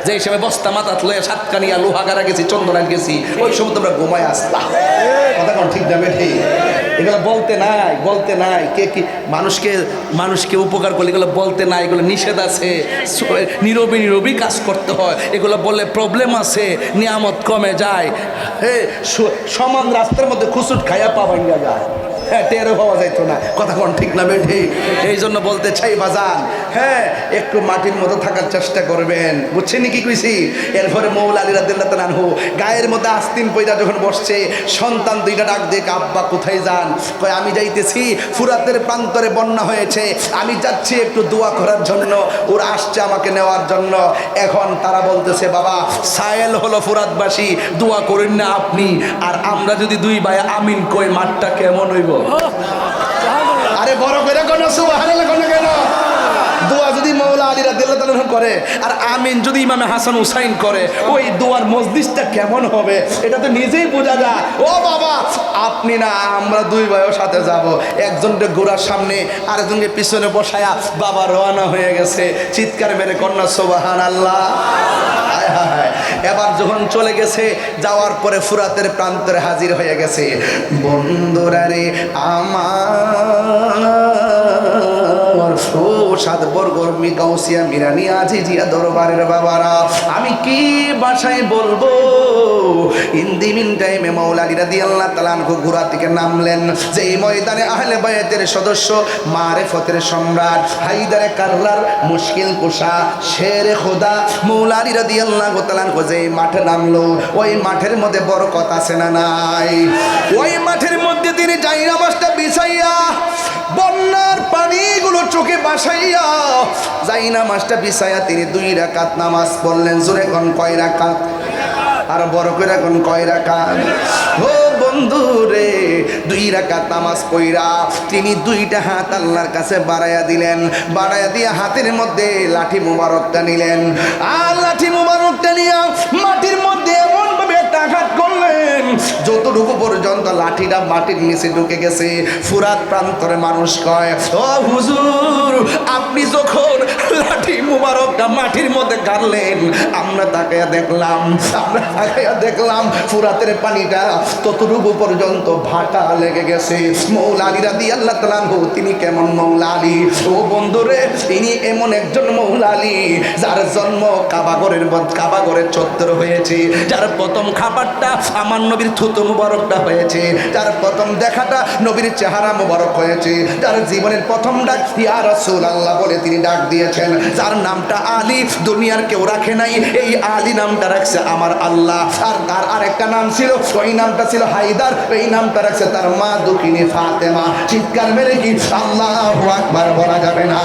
যে হিসেবে বস্তা মাথা লইয়া সাতকানিয়া লোহাগারা গেছি, চন্দনায় গেছি, ওই সময় তোমরা ঘুমায় আসলা। কথা কোন ঠিক যাবে? ঠিক। এগুলো বলতে নাই কে কি মানুষকে উপকার করলে এগুলো বলতে নাই, এগুলো নিষেধ আছে, নীরবী কাজ করতে হয়, এগুলো বললে প্রবলেম আছে, নিয়ামত কমে যায়। সমান রাস্তার মধ্যে খুচুট খাইয়া পা ভাঙ্গা যায়, টেরও পাওয়া যাইতো না। কথা কোন ঠিক না বেঠি? এই জন্য বলতে চাই বাজান, একটু মাটির মতো থাকার চেষ্টা করবেন, বুঝছেন কি কইছি? এরপরে মৌলা আলী রাদিয়াল্লাহু তাআলা আনহু গায়ের মধ্যে আস্তিন পয়দা যখন বসছে, সন্তান দুইটা ডাক দিয়ে, আব্বা কোথায় যান? কয় আমি যাইতেছি ফুরাতের প্রান্তরে বন্যা হয়েছে, আমি যাচ্ছি একটু দোয়া করার জন্য, ওরা আসছে আমাকে নেওয়ার জন্য। এখন তারা বলতেছে, বাবা, সায়েল হলো ফুরাতবাসী, দোয়া করেন না আপনি, আর আমরা যদি দুই ভাই আমিন কই, মাঠটা কেমন হইব? আরে বড় করে কোন সুবহানাল্লাহ কোন কেন? দোয়া যদি মৌলা আলী রাদিয়াল্লাহু তাআলা করে আর আমিন যদি ইমামে হাসান হুসাইন করে, ওই দোয়ার মজলিসটা কেমন হবে এটা তো নিজেই বোঝা যায়। ও বাবা, আপনি না আমরা দুই ভাইও সাথে যাব, একজনকে ঘোড়ার সামনে আরেকজনকে পিছনে বসায়া বাবা রওনা হয়ে গেছে, চিৎকার মেরে কন্যা সুবহানাল্লাহ। এবার যখন চলে গেছে, যাওয়ার পরে ফুরাতের প্রান্তরে হাজির হয়ে গেছে। বন্ধুরা রে আমার, ও সাত বরগর্মী গাউসিয়া মিরানি আজিজিয়া দরবারের বাবারা, আমি কি ভাষায় বলবো? ইন দি মিন টাইমে মৌলা আলী রাদিয়াল্লাহু তাআলা আনহু ঘোড়া থেকে নামলেন। যে এই ময়দানে আহলে বায়াতের সদস্য, মারিফতের সম্রাট, হায়দারে কাররার, মুশকিল কুশা, শেরে খোদা মৌলা আলী রাদিয়াল্লাহু তাআলা আনহু যে মাঠে নামলো, ওই মাঠের মধ্যে বরকত আছে না নাই? ওই মাঠের মধ্যে তিনি জায়নামাজটা বিছাইয়া, বন্যার পানিগুলো চোখে বাসাইয়া, জায়নামাজটা বিছাইয়া তিনি 2 রাকাত নামাজ পড়লেন। জোরে কোন কয় রাকাত? আর বড় করে কোন কয় রাকাত? ও বন্ধু রে, 2 রাকাত নামাজ পড়া তিনি 2টা হাত আল্লাহর কাছে বাড়াইয়া দিলেন। বাড়াইয়া দিয়ে হাতের মধ্যে লাঠি মুবারকটা নিলেন, আর লাঠি মুবারকটা নিয়ে মাটির মধ্যে এমন ভাবে একটা আঘাত করলেন, যতটুকু পর্যন্ত লাঠিটা মাটির নিচে ঢুকে গেছে। ফুরাত প্রান্তরে মানুষ কয়, ও হুজুর, আপনি যখন লাঠি মুবারকটা মাটির মধ্যে গাড়লেন। আমরা তাকাইয়া দেখলাম ফুরাতের পানিটা ততটুকু পর্যন্ত ভাটা লেগে গেছে। মৌলা আলী রাদিয়াল্লাহু তাআলা আনহু তিনি কেমন মৌলা আলী? ও বন্ধুরে, তিনি এমন একজন মৌলা আলী যার জন্ম কাবাগরের চত্বর হয়েছে, যার প্রথম খাবারটা আমার নবীর থুতু মুবারকটা হয়েছে, যার প্রথম দেখাটা নবীর চেহারা মুবারক হয়েছে, যার জীবনের প্রথম ডাক ইয়া রাসূলুল্লাহ বলে তিনি ডাক দিয়েছেন, যার নামটা আলী দুনিয়ার কেউ রাখে নাই, এই আলী নামটা রাখছে আমার আল্লাহ। আর তার আরেকটা নাম ছিল, ওই নামটা ছিল হায়দার, এই নামটা রাখছে তার মা দুঃখিনী ফাতেমা। চিৎকার মেরে কি আল্লাহু আকবার বলা যাবে না?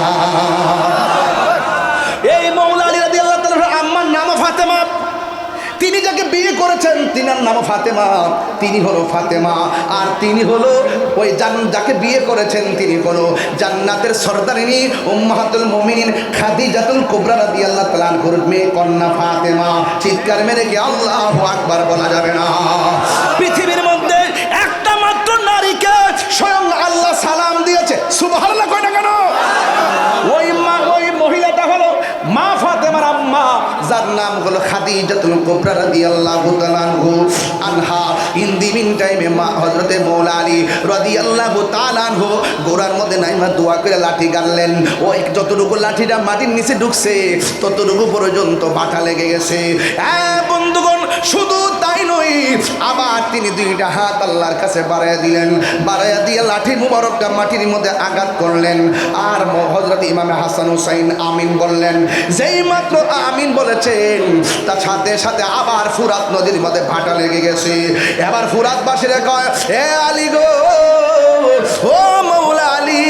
এই মৌলা আলী রাদিয়াল্লাহু তাআলা আম্মার নাম ফাতেমা। তিনি যাকে বিয়ে করেছেন তিনার নাম ফাতেমা, তিনি হলো ফাতেমা। আর তিনি হলো ওই যাকে বিয়ে করেছেন তিনি হলো জান্নাতের সরদারিনী উম্মাহাতুল মুমিনিন খাদিজাতুল কুবরা রাদিয়াল্লাহু তাআলা আনহার মেয়ে কন্যা ফাতেমা। চিৎকার মেরে কি আল্লাহু আকবার বলা যাবে না? পৃথিবীর মধ্যে একটা মাত্র নারীকে স্বয়ং আল্লাহ সালাম দিয়েছে, সুবহানাল্লাহ কয় না কেন? ওই মহিলাটা হলো মা ফাতেমার আম্মা, যার নাম হলো খাদিজাতুল কুবরা রাদিয়াল্লাহু তাআলা আনহা। ইন দি মিন টাইমে মা হযরতে মৌলা আলী রাদিয়াল্লাহু তাআলা আনহু গোড়ার মধ্যে নাইমা দোয়া করে লাঠি গাড়লেন। ওই যতটুকু লাঠিটা মাটির নিচে ঢুকছে ততটুকু পর্যন্ত বাটা লেগে গেছে। বন্ধুগণ, শুধু তাই নয়, আবার তিনি দুইটা হাত আল্লাহর কাছে বাড়াইয়া দিলেন, বাড়াইয়া দিয়ে লাঠি মুবারকটা মাটির মধ্যে আঘাত করলেন। আর হযরত ইমাম হাসান হুসাইন আমিন বললেন। যেই মাত্র আমিন বলেছেন তার সাথে সাথে আবার ফুরাত নদীর মধ্যে ভাটা লেগে গেছে। এবার ফুরাতবাসীরা কয়, হে আলী গো, ও মৌলা Ali,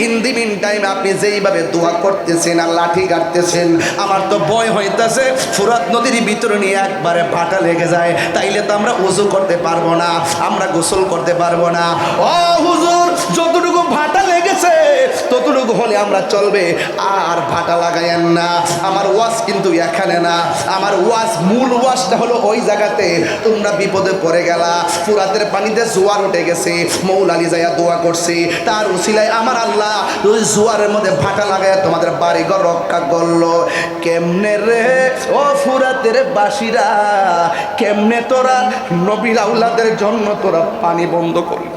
in the meantime আপনি যেইভাবে দোয়া করতেছেন আর লাঠি কাটতেছেন, আমার তো ভয় হইতেছে ফুরাত নদীর ভিতরে নিয়ে একবারে ভাটা লেগে যায়, তাইলে তো আমরা ওযু করতে পারবো না, আমরা গোসল করতে পারবো না। ও হুজুর, যতটুকু ভাটা লেগেছে ততটুকু হলে আমরা চলবে, আর ভাটা লাগাইয়েন না। আমার ওয়াজ কিন্তু এখানে না, আমার ওয়াজ মূল ওয়াজটা হলো ওই জায়গাতে তোমরা বিপদে পড়ে গেলা, ফুরাতের পানিতে জোয়ার উঠে গেছে, মৌলা আলী যাইয়া দোয়া করছে, তার উসিলায় আমার আল্লাহ ওই জোয়ারের মধ্যে ভাটা লাগায় তোমাদের বাড়িঘর রক্ষা করলো। কেমনে রে ও ফুরাতের বাসীরা, কেমনে তোরা নবীর আউলাদের জন্য তোরা পানি বন্ধ করলি?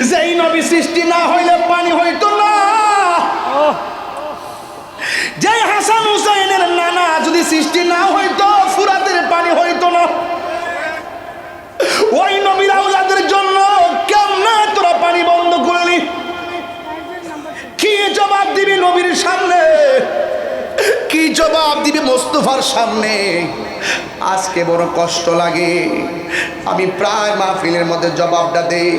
যেই নবী সৃষ্টি না হইলে পানি হইতো না, যেই হাসান হুসাইনের নানা যদি সৃষ্টি না হইতো ফুরাতের পানি হইতো না। ওই নবীর আওলাদের জন্য কেমনে তোরা পানি বন্ধ করলি? কি জবাব দিবি নবীর সামনে? কি জবাব দিবি মোস্তফার সামনে? আজকে বড় কষ্ট লাগে। আমি প্রায় মাহফিলের মধ্যে জবাবটা দেই।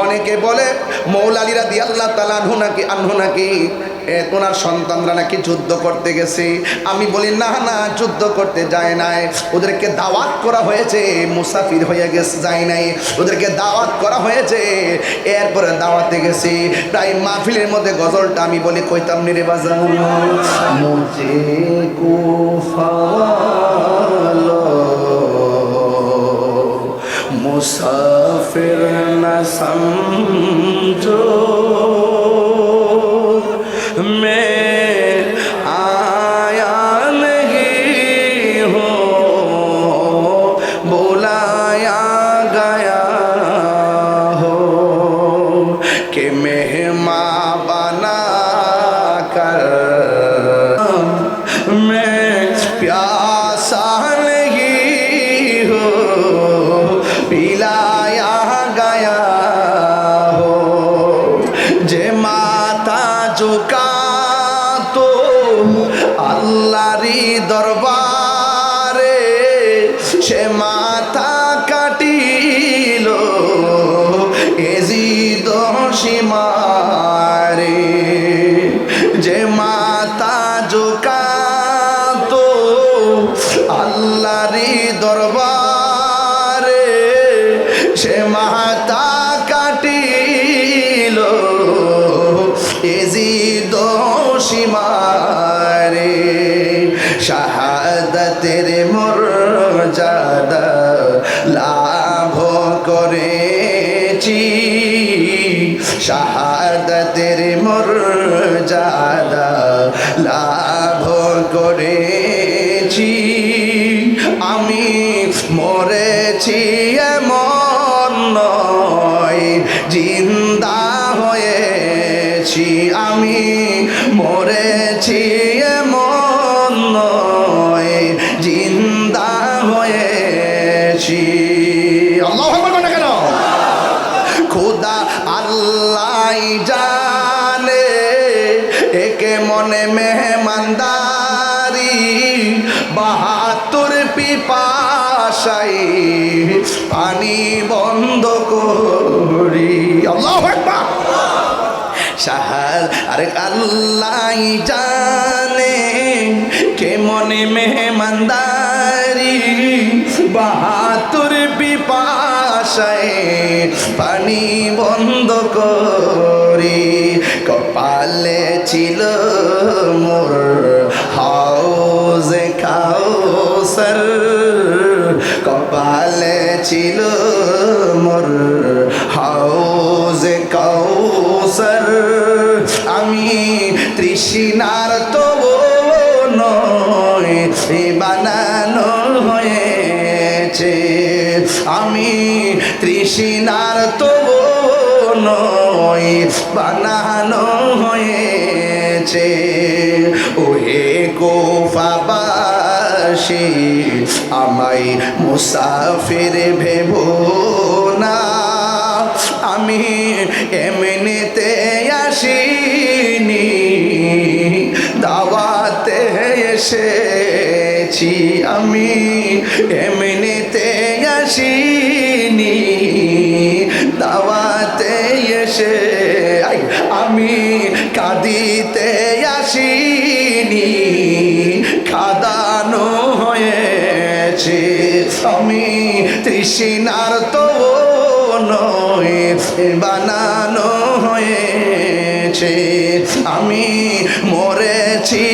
অনেকে বলে মৌলা আলী রাদিয়াল্লাহু তাআলা আনহু নাকি তোনার সন্তানরা নাকি যুদ্ধ করতে গেছে। আমি বলি না না, যুদ্ধ করতে যায় নাই, ওদেরকে দাওয়াত করা হয়েছে, মুসাফির হয়ে গেছে, যায় নাই, ওদেরকে দাওয়াত করা হয়েছে, এরপরে দাওয়াতে গেছে। তাই মাহফিলের মধ্যে গজলটা আমি বলি কইতাম নি রে বাজান, মুঝে কুফালো মুসাফির না সমঝো मैं आया नहीं हूँ, बुलाया गया हो कि मेहमान बना कर मैं प्यासा नहीं हूँ, पिलाया गया हो। जे माता झुका আল্লাহরি দরবারে সে মাথা কাটিল এজিদ সীমারে। যে মাথা ঝুকাতো আল্লাহরি দরবারে সে মাথা কাটিল এজিদ সীমারে। শাহাদাতের মর্যাদা লাভ করেছি, শাহাদাতের মর্যাদা মরেছি এমন নয়, জিন্দা হয়েছি। আল্লাহু আকবার বলেন না কেন? খোদা আল্লাহ জানে একে মনে মেহমানদারি, ৭২ পিপাসাই পানি বন্ধ করি। আল্লাহু আকবার। শাহাল আরে আল্লাহ জানে কে মনে মেহমানদারি, ৭২ পিপাসায় পানি বন্ধ করি। কপালে ছিল মোর হাউজে কাউসার, কপালে ছিল মোর হাউজে কাউসার। আমি তৃষ্ণার তো নয়, বানানো হয়েছে। আমি তৃষ্ণার তো নয়, বানানো হয়েছে। ওহে কুফাবাসী আমায় মুসাফির ভেবো না, আমি এমনিতে আসিনি, দাওয়াতে এসেছি। আমি এমনিতে আসিনি, দাওয়াতে এসে আমি কাঁদিতে আসিনি, খাদানো হয়েছে। আমি তৃষ্ণার তো নয়, বানানো হয়েছে। আমি মরেছি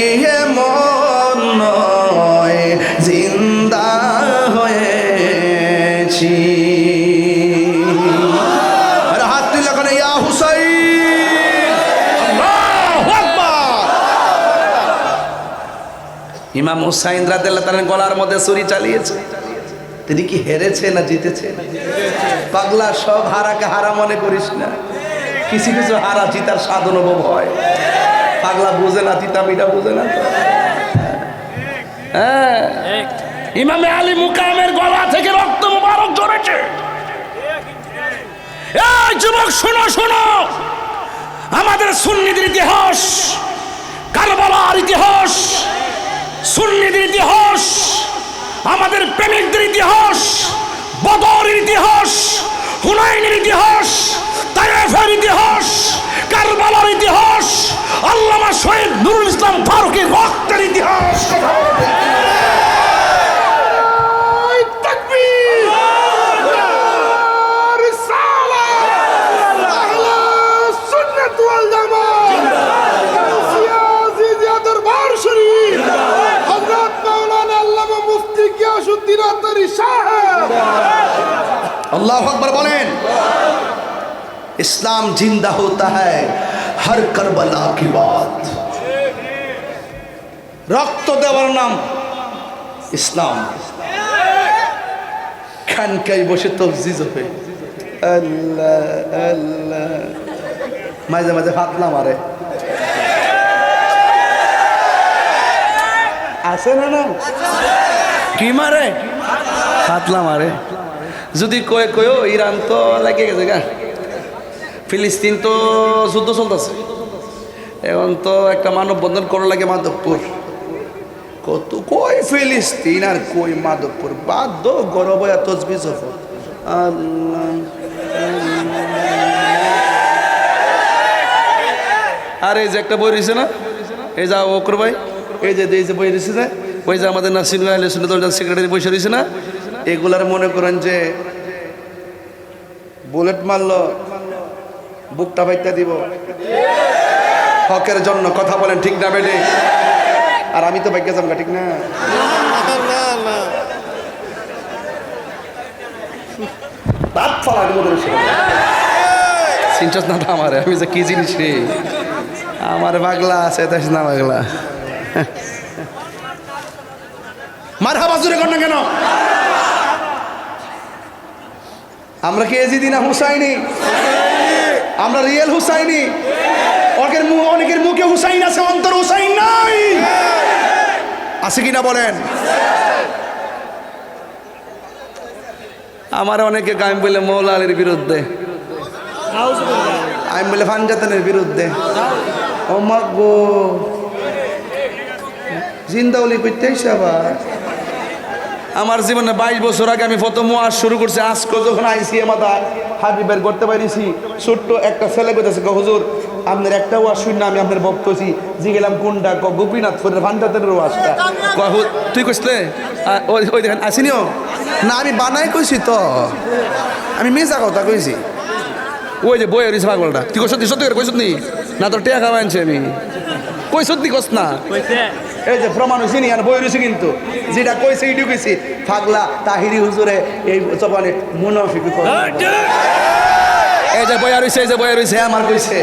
এমন নয়, জিন্দা হয়েছি। হাত তুলে ওখানে ইয়া হুসাইন, আল্লাহু আকবার। ইমাম হুসাইন রাদিয়াল্লাহু তাআলা গলার মধ্যে ছুরি চালিয়েছে। তিনি কি হেরেছে না জিতেছে? পাগলা, সব হারাকে হারা মনে করিস না। কিছু কিছু হারা জিতার স্বাদ অনুভব হয়। পাগলা বুঝে না, জিতা মিটা বুঝে না তো। হ্যাঁ, ইমামে আলী মুকামের গলা থেকে রক্ত মুবারক ঝরেছে। এই যুবক শোনো শোনো, আমাদের সুন্নিদের ইতিহাস, কারবালার ইতিহাস, সুন্নিদের ইতিহাস, আমাদের প্রেমিকদের ইতিহাস, বদরের ইতিহাস, হুনাইনের ইতিহাস, তায়েফের ইতিহাস, কারবালার ইতিহাস, আল্লামা শহীদ নুরুল ইসলাম ফারুকের রক্তের ইতিহাস। अल्लाहु अकबर बोलें। इस्लाम जिंदा होता है हर करबला की बात। रक्त देवार नाम इस्लाम। खान कई बसे तफजीज हो अल्लाह अल्लाह माঝে মাঝে ফাতলা মারে আছে না না কি মারে ফাতলা মারে যদি কয়ে কয়ও ইরান তো লাগে গেছে গা ফিলিস্তিন তো যুদ্ধ চলতেছে এখন তো একটা মানববন্ধন করা লাগে মাধবপুর কত কই ফিলিস্তিন আর কই মাধবপুর বাদ গরব আর তসবিহ সফর আল্লাহ আর এই যে একটা বই রয়েছে না এই যা ওকর ভাই এই যে বই রয়েছে না ওই যে আমাদের নাসির আহলে সুন্নাত ওয়াল জামাত সেক্রেটারি বসে রয়েছে না এগুলার মনে করেন যে বুলেট মারলো বুকটা বাইত্যা দিব হকের জন্য কথা বলেন ঠিক না বেটে আর আমি তো বাইকে যাম ঠিক না বাপ ফালা চিন্তাস না আমার আমি যে কি জিনিস রে আমার পাগলা আছে তাই না পাগলা মারহাবা জোরে কর না কেন আমরা কি এজিদি না হুসাইনি আমরা রিয়েল হুসাইনি অনেকের মুখে হুসাইন আছে অন্তর হুসাইন নাই আছে কিনা বলেন? আমার অনেকে আমি বলে মৌলা আলীর বিরুদ্ধে, আমি বলে ফানজাতানের বিরুদ্ধে। ও মা গো, জিন্দাউলি করতে আবার আমার জীবনে 22 বছর আগে আমি প্রথম ওয়াজ শুরু করছি। আজকে যখন আইসি মাথা হাবিবের করতে পারিছি, ছোট্ট একটা ছেলে কইতেছে হুজুর আপনার একটা ওয়াজ শুন না, আমি আপনার বক্তছি জি গেলাম কোনটা, গোপীনাথপুরের ফানজাতানের ওয়াজটা। তুই কইসলে ওই দেখেন আসিনিও না, আমি বানাই কইছি তো, আমি মিছা কথা কইছি। ওই যে বইয়ের ইসা পাগলটা, তুই সত্যি সত্যি করে কইসত নি না, তোর টেকা খাওয়া আনছে আমি কইসত নি, কস না এই যে প্রমাণ হয়েছি নি আর বই রয়েছে, কিন্তু যেটা কইছে এইটু কইছি ফাগলা তাহিরি হুজুরে এই জবানে মুনাফিক। এই যে বইয়া রয়েছে, এই যে বইয়া রয়েছে আমার কইছে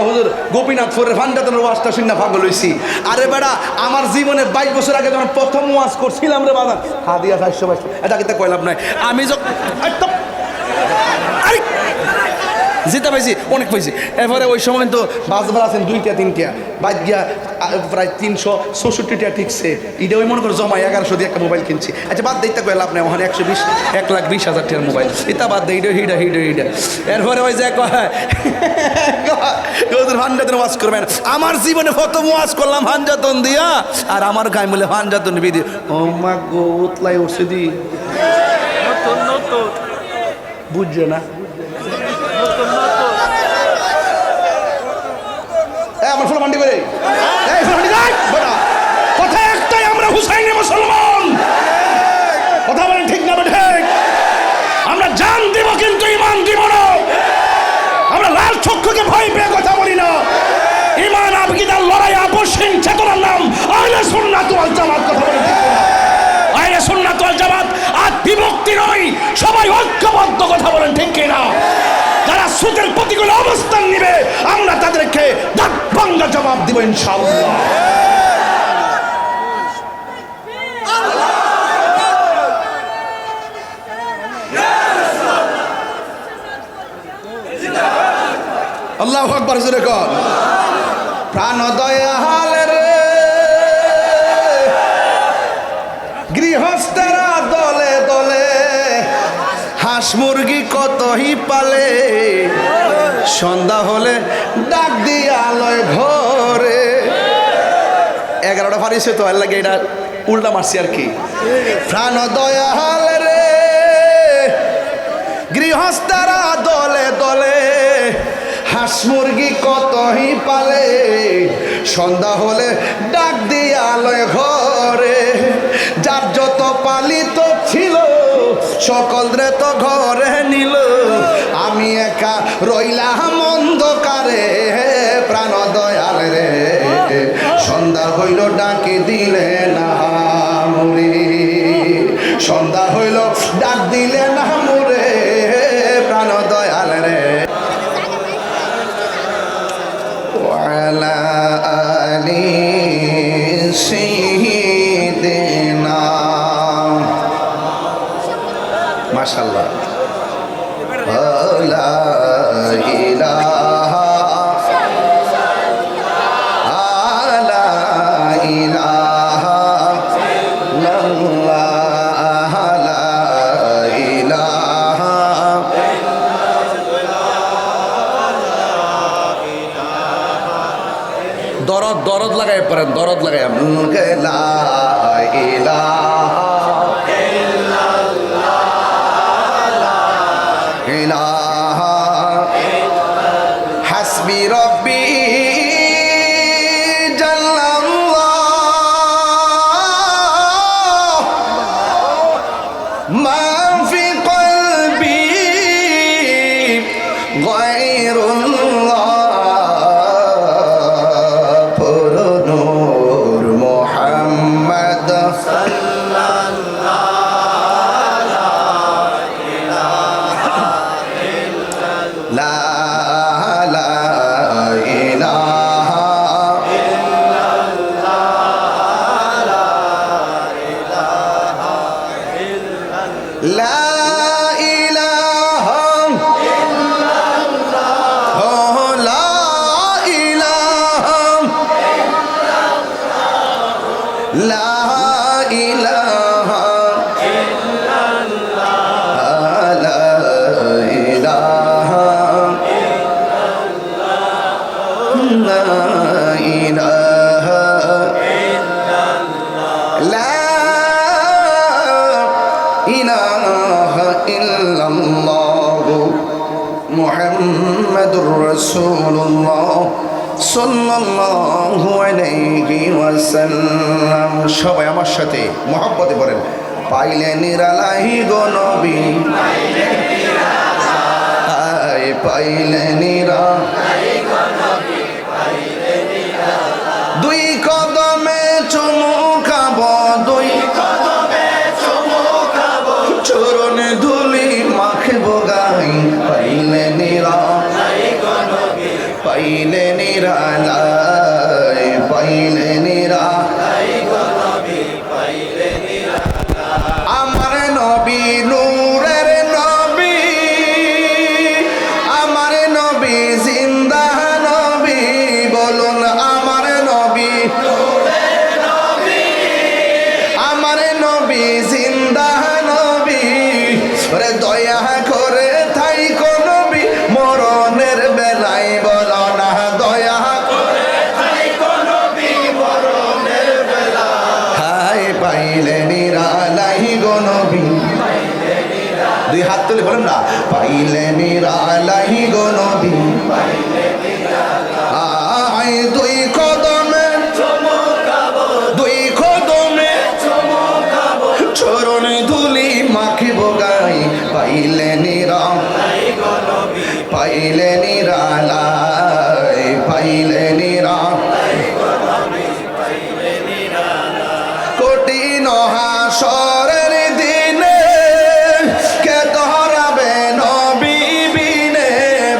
হুজুর গোপীনাথপুরের ফানজাতানের ওয়াজটা শুনে পাগল হইছি। আরে বেড়া আমার জীবনে 22 বছর আগে যখন প্রথম ওয়াজ করছিলাম রে বাবা, হাদিয়া 422 এটা কিন্তু কইলাম নাই আমি জিতা পাইছি, অনেক পাইছি। এরপরে ওই সময় তো বাসবার আছেন 2টা 3টা বাদ গিয়া প্রায় 366টা ঠিকছে। এটা ওই মনে করো জমা 1100 দিয়ে একটা মোবাইল কিনছি। আচ্ছা বাদ দিতে কয়ে লাভ নেই, ওখানে 1,20,000 টাকার মোবাইল, এটা বাদ দেয় হিডা। এরপরে ওই যে ফানজাতন ওয়াজ করবেন। আমার জীবনে প্রথম ওয়াজ করলাম ফানজাতন দিয়া, আর আমার গায়ে বলে ফানজাতন বিধি। ও মা গো, উতলাই উঠছে দি বুঝছে না। আমার ফুল মান্ডি করে কথা একটাই, আমরা হুসাইনি মুসলমান। কথা বলেন ঠিক না ঠিক? আমরা জান দিব কিন্তু ইমান দিব না। আমরা লাল চক্ষুকে ভয় পেয়ে কথা বলি না। ইমান আকিদার লড়াই, আপসহীন চেতনার নাম আহলে সুন্নাত ওয়াল জামাত। কথা বলেন ঠিক না? আহলে সুন্নাত ওয়াল জামাত আর বিভক্তি নয়, সবাই ঐক্যবদ্ধ। কথা বলেন ঠিক কিনা? যারা সুদের প্রতিকূল অবস্থান নিবে আমরা তাদেরকে দাঁত ভাঙা জবাব দিব ইনশাআল্লাহ। আল্লাহু আকবার জোরে কর। প্রাণ দয়াল রে গৃহস্থেরা দলে দলে, হাঁস মুরগি কতই পালে, সন্ধ্যা হলে ডাক দিয়ে আলোয় ঘরে। 11টা ফারিছে তো, আর লাগে এটা উল্টা মারছি আর কি। প্রাণ দয়াল রে গৃহস্থেরা দলে দলে, হাঁস মুরগি কতই পালে, সন্ধ্যা হলে ডাক দিয়ে আলোয় ঘরে। যার যত পালিত ছিল সকলরে তো ঘরে নিল, আমি একা রইলাম অন্ধকারে। প্রাণ দয়াল রে সন্ধ্যা হইল ডাকে দিলে না মুরে, সন্ধ্যা হইল ডাক দিলে না মুরে। প্রাণ দয়াল রে ওয়ালা আলি সাইয়্যিদিনা। মাশাআল্লাহ। লা ইলাহা লা ইলাহা ইল্লাল্লাহ, লা ইলাহা। দরদ দরদ লাগাই পারেন, দরদ লাগাই লা ইলাহা ইলাহা হাসবি রব্বি জাল্লাল্লাহ মা ফি কলবি গায়রুল্লাহ। পুরো নূর মুহাম্মদ লা লা ইলাহা লা ইলাহা ইল্লাল্লাহ, লা ইলাহা লা ইলাহা লা ইলাহা ইল্লাল্লাহু মুহাম্মাদুর রাসূলুল্লাহ সাল্লাল্লাহু আলাইহি ওয়াসাল্লাম। সবাই আমার সাথে মহব্বতে পড়েন, পাইলে নিরালাই গো নবী, পাইলে নিরালাই গো নবী, দুই কদমে চুমু খাবো, দুই কদমে চুমু খাবো, চরণে ধুলি মাখবো গাই, পাইলে নিরালাই গো নবী, পাইলে নিরালাই, পাইলে নিরালাই গো নবী, পাইলে নিরালাই। আমার নবী নূরের নবী, আমার নবী জিন্দা নবী, বলুন আমার নবী নূরের নবী, আমার নবী জিন্দা নবী, ওরে দয়া করে থাইকো নবী মরণের বেলায়, বলো না দয়া করে থাইকো নবী মরণের বেলায়, হায় পাইলে নিরালাই গো নবী, দুই হাত তুলে বলেন না, পাইলে নিরালাই গো নবী, আয় দুই কদমে চুমু খাবো, দুই কদমে চুমু খাবো, চরণে ধুলি মাখিবো গাই, পাইলে নিরালাই গো নবী, পাইলে নিরালাই, পাইলে নিরালাই গো নবী, পাইলে নিরালাই। কঠিন হাসরের দিনে কে ধরাবে নবী বিনে,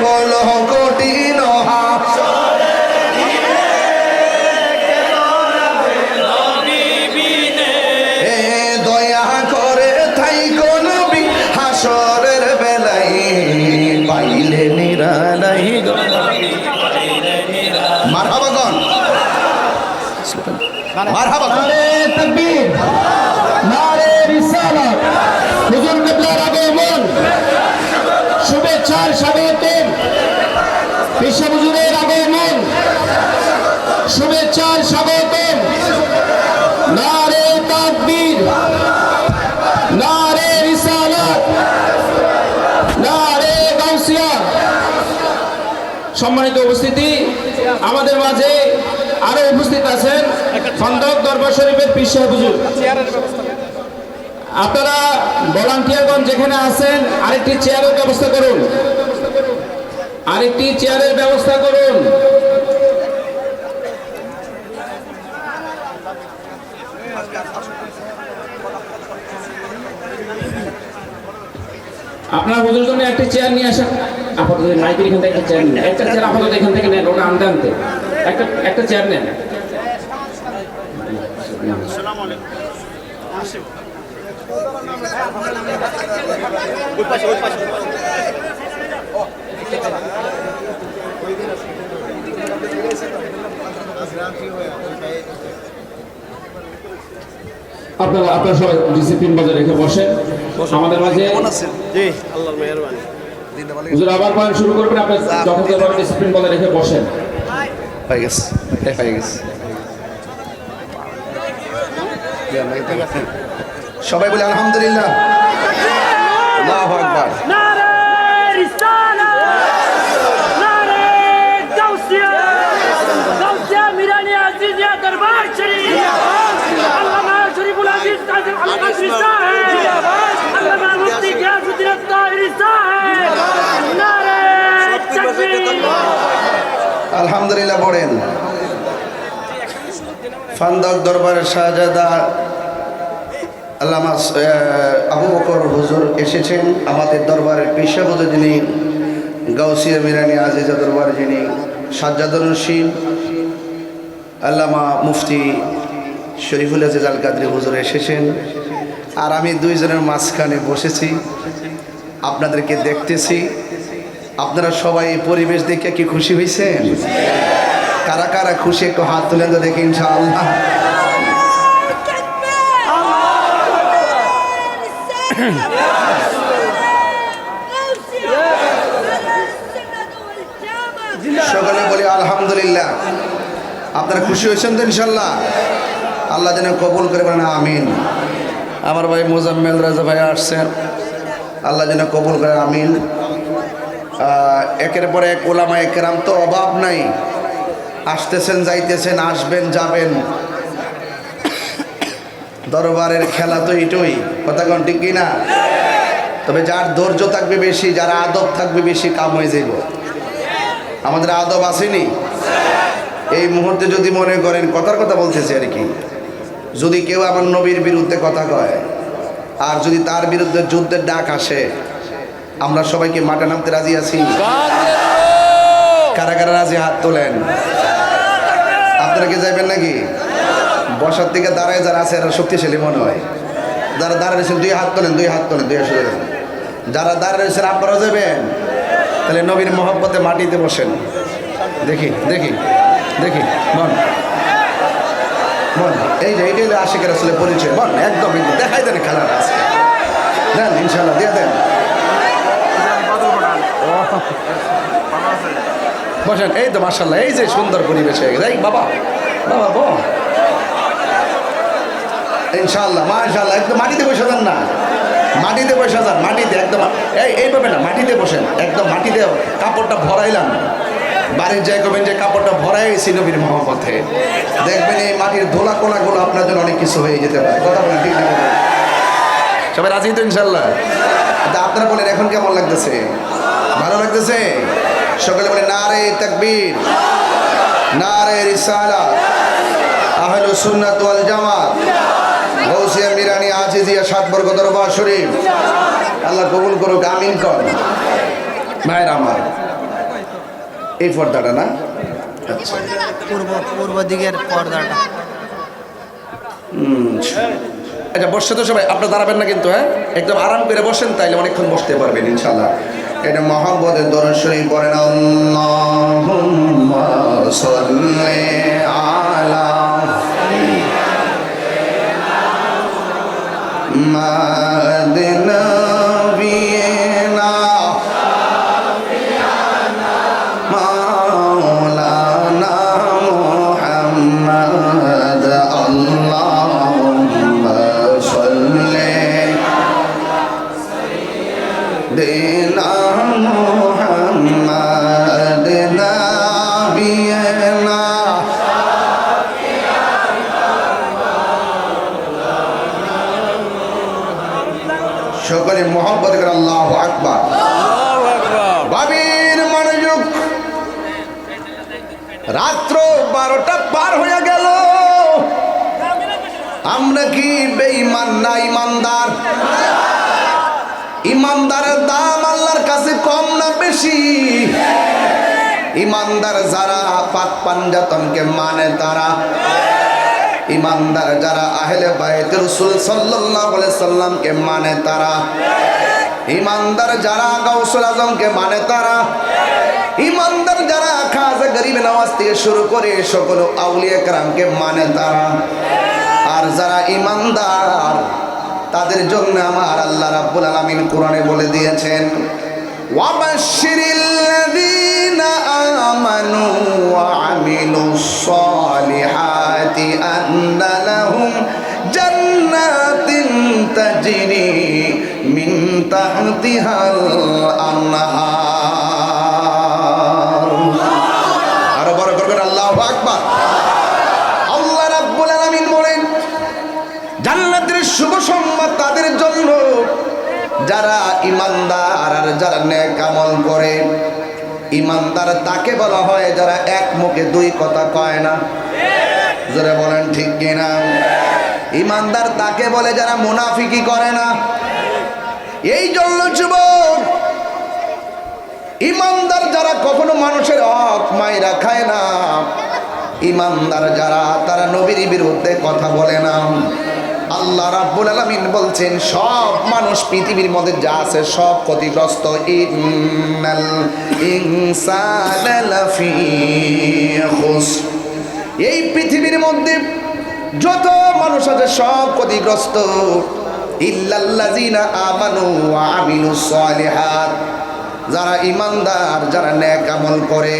বলো কঠিন হাসরের দিনে কে ধরাবে নবী বিনে, দয়া করে থাইকো নবী হাসরের বেলায়, পাইলে নিরালাই গো নবী, পাইলে নিরালাই। মারহাবা গণ, মারহাবা গণ। নারে তাকবীর, নারে রিসালাত, হুজুর কিবলার আগমন, শুভেচ্ছার স্বাগতম, পেশা হুজুরের আগমন, শুভেচ্ছার স্বাগতম। নারে তাকবীর, নারে রিসালাত, নারে গাউসিয়া। সম্মানিত উপস্থিতি, আমাদের মাঝে আরো উপস্থিত আছেন খন্দক দরবার শরীফের পীর সাহেব হুজুর। আপনারা ভলান্টিয়ারগণ যেখানে আছেন আরেকটি চেয়ারের ব্যবস্থা করুন, আরেকটি চেয়ারের ব্যবস্থা করুন। আপনার হুজুর জন্য একটা চেয়ার নিয়ে আসেন, আপাতত মাইকের এখান থেকে একটা চেয়ার নেন, একটা চেয়ার আপাতত এখান থেকে নেন, ওটা আনতে আনতে একটা চেয়ার নেন। আপনারা সবাই ডিসিপ্লিন বজায় রেখে বসেন। আমাদের মাঝে হুজুর আবার বয়ান শুরু করবেন, আপনারা যথাযথভাবে ডিসিপ্লিন বজায় রেখে বসেন। হয়ে গেছে, হয়ে গেছে। সবাই বলে আলহামদুলিল্লাহ, আল্লাহু আকবার। নারে রিসালাত, নারে গাউসিয়া, গাউসিয়া মিরানি আজিজিয়া দরবার শরীফ, আল্লামা শরীফুল আজিজ কাদের আল-কাদরি সাহেব, আল্লামা মুফতি গিয়াসউদ্দিন আত-তাহিরি সাহেব, নারে তাকবীর। আলহামদুলিল্লাহ পড়েন। ফান্দক দরবারের শাহজাদা আল্লামা আবু বকর হুজুর এসেছেন, আমাদের দরবারের পেশা হুজুর যিনি গাউসিয়া মিরানি আজিজা দরবার যিনি সাজ্জাদুর রশিদ, আল্লামা মুফতি শরীফুল আজিজ আল কাদরি হুজুর এসেছেন, আর আমি দুইজনের মাঝখানে বসেছি, আপনাদেরকে দেখতেছি। আপনারা সবাই এই পরিবেশ দেখে কি খুশি হয়েছেন? কারা কারা খুশি একটু হাত তুলেন তো দেখি ইনশাআল্লাহ। সকলে বলি আলহামদুলিল্লাহ। আপনারা খুশি হয়েছেন তো ইনশাল্লাহ? আল্লাহ যেন কবুল করে বলেন আমিন। আমার ভাই মোজাম্মেল রাজা ভাই আসছেন, আল্লাহ যেন কবুল করে আমিন। একের পর এক ওলামায়ে কেরাম তো অভাব নাই, আসতেছেন যাইতেছেন, আসবেন যাবেন। দরবারের খেলা তো এটাই, কথা কোন ঠিক কিনা? তবে যার ধৈর্য থাকবে বেশি, যার আদব থাকবে বেশি, কাম হয়ে যাইব। আমাদের আদব আসেনি? এই মুহূর্তে যদি মনে করেন কথার কথা বলতেছে আর কি, যদি কেউ আমার নবীর বিরুদ্ধে কথা কয় আর যদি তার বিরুদ্ধে যুদ্ধের ডাক আসে, আমরা সবাইকে মাঠে নামতে রাজি আছি? কারা কারা রাজি হাত তোলেন। আপনারা কি যাইবেন নাকি? বসার থেকে দাঁড়ায় যারা আছে এরা শক্তিশালী মনে হয়। যারা দাঁড়ায় রয়েছেন দুই হাত তোলেন, দুই হাত তোলেন, দুই হাত তোলেন। যারা দাঁড়ায় রয়েছেন আপনারাও যাবেন? তাহলে নবীর মহব্বতে মাটিতে বসেন। দেখি দেখি দেখি বল বল, এই যে এইটাই আশিকের আসলে পরিচয়। বল একদম দেখাই দেন খেলার আছে, দেন ইনশাল্লাহ দিয়ে দেন। বসেন, এই তো মাশাআল্লাহ, এই যে সুন্দর পরিবেশ হয়ে গেছে। এই বাবা বাবা বল ইনশাআল্লাহ মাশাআল্লাহ। একদম মাটিতে বসে যান না, মাটিতে বসে যান, মাটিতে একদম এইভাবে না, মাটিতে বসেন একদম মাটিতে। কাপড়টা ভরাইলাম, বাড়ির যাই করবেন যে কাপড়টা ভরাইছি নবীর মহব্বতে, দেখবেন এই মাটির ধোলা কোলাগুলো আপনার জন্য অনেক কিছু হয়ে যেতে পারে। কথা বলেন ঠিক না? সবাই রাজি তো ইনশাল্লাহ? আপনারা বলেন এখন কেমন লাগতেছে? ভালো লাগতেছে? সকলে বলে নারে তাকবীর, নারে রিসালাত, আহলুস সুন্নাত ওয়াল জামাত, গৌসিয়া মিরানি আজিজিয়া সাতবর্গ দরবার শরীফ। আল্লাহ কবুল করুক, আমিন কর। ভাইরা আমার, এই পর্দাটা না, আচ্ছা পূর্ব দিকের পর্দাটা। আচ্ছা বসে তো সবাই, আপনারা দাঁড়াবেন না কিন্তু, হ্যাঁ একদম আরাম করে বসেন, তাইলে অনেকক্ষণ বসতে পারবেন ইনশাল্লাহ। এটা মহব্বতের দরুদ শরীফ পড়েন। আল্লাহুম্মা সাল্লি আলা মাদিনা বিনা মাওলানা মুহাম্মদ। আল্লাহুম্মা সাল্লি বিনা মুহাম্মদ নাবিয়িনা। সকলে মোহাম্মত করে আল্লাহু আকবার। বাবির মনোযোগ। রাত্র 12টা পার হয়ে গেল, আমরা কি বেঈমান না ইমানদার? ইমানদারের দাম আল্লাহর কাছে কম না বেশি? ইমানদার যারা পাক পাঞ্জাতনকে মানে তারা, ইমানদার যারা আহলে বাইত রাসূল সাল্লাল্লাহু আলাইহি সাল্লামকে মানে তারা, ইমানদার যারা গাউসুল আজমকে মানে তারা, ইমানদার যারা খাজা গরিব নওয়াজ থেকে শুরু করে সকল আউলিয়া কেরামকে মানে তারা। আর যারা ইমানদার তাদের জন্য আমার আল্লাহ রাব্বুল আলামিন কোরআনে বলে দিয়েছেন, ওয়াবাশশিরিল্লাযীনা আমানু ওয়া আমিলুস সালিহাতি আন্না লাহুম জান্নাতিন তাজরি মিন তাহতিহাল আনহার। আরো বড় করে আল্লাহু আকবার। আল্লাহ রাব্বুল আলামিন বলেন, জান্নাতের শুভ সংবাদ তাদের জন্য যারা ইমানদার আর যারা নেক আমল করে। ইমানদার তাকে বলা হয় যারা এক মুখে দুই কথা কয় না। যারা বলেন ঠিক কিনা? ইমানদার তাকে বলে যারা মুনাফিকি করে না। এই জন্য যুবক, ইমানদার যারা কখনো মানুষের হক মাইরা খায় না, ইমানদার যারা তারা নবীর বিরুদ্ধে কথা বলে না। আল্লাহ রাব্বুল আলামিন বলছেন সব মানুষ পৃথিবীর মধ্যে যা আছে সব ক্ষতিগ্রস্ত। ইন্নাল ইনসানা লাফি খুসর। এই পৃথিবীর মধ্যে যত মানুষ আছে সব ক্ষতিগ্রস্ত। ইল্লাল্লাযিনা আমানু ওয়া আমিলুস সালিহাত। যারা ইমানদার, যারা নেক আমল করে,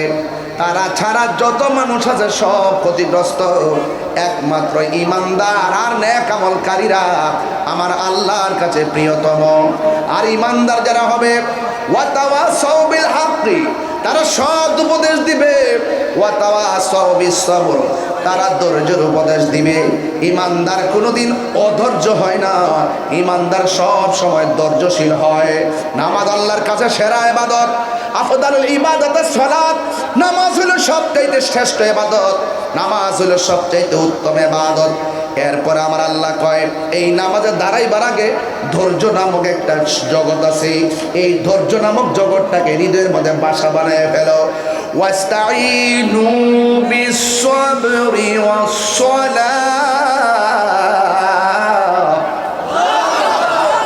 তারা ছাড়া যত মানুষ আছে সব ক্ষতিগ্রস্ত, একমাত্র ইমানদার আর নেক আমলকারীরা আমার আল্লাহর কাছে প্রিয়তম। আর ইমানদার যারা হবে ওয়াতাওয়াসাউ বিল হাক্কি, তারা সৎ উপদেশ দিবে, ওয়াতাওয়াসাউ বিস সবর, তারা ধৈর্যের উপদেশ দিবে। ইমানদার কোনোদিন অধৈর্য হয় না, ইমানদার সব সময় ধৈর্যশীল হয়। নামাজ আল্লাহর কাছে সেরা ইবাদত, আফদালুল ইবাদাতুস সালাত, নামাজ হলো সবচাইতে শ্রেষ্ঠ ইবাদত, নামাজ হলো সবচাইতে উত্তম ইবাদত। এরপর আমার আল্লাহ কয় এই নামাজে দাঁড়াইবার আগে ধৈর্য নামক একটা জগৎ আছে, এই ধৈর্য নামক জগৎটাকে হৃদয়ের মধ্যে বাসা বানায় ফেলো। ওয়াস্তাইনু বিস-সাবরি ওয়াস-সালাহ।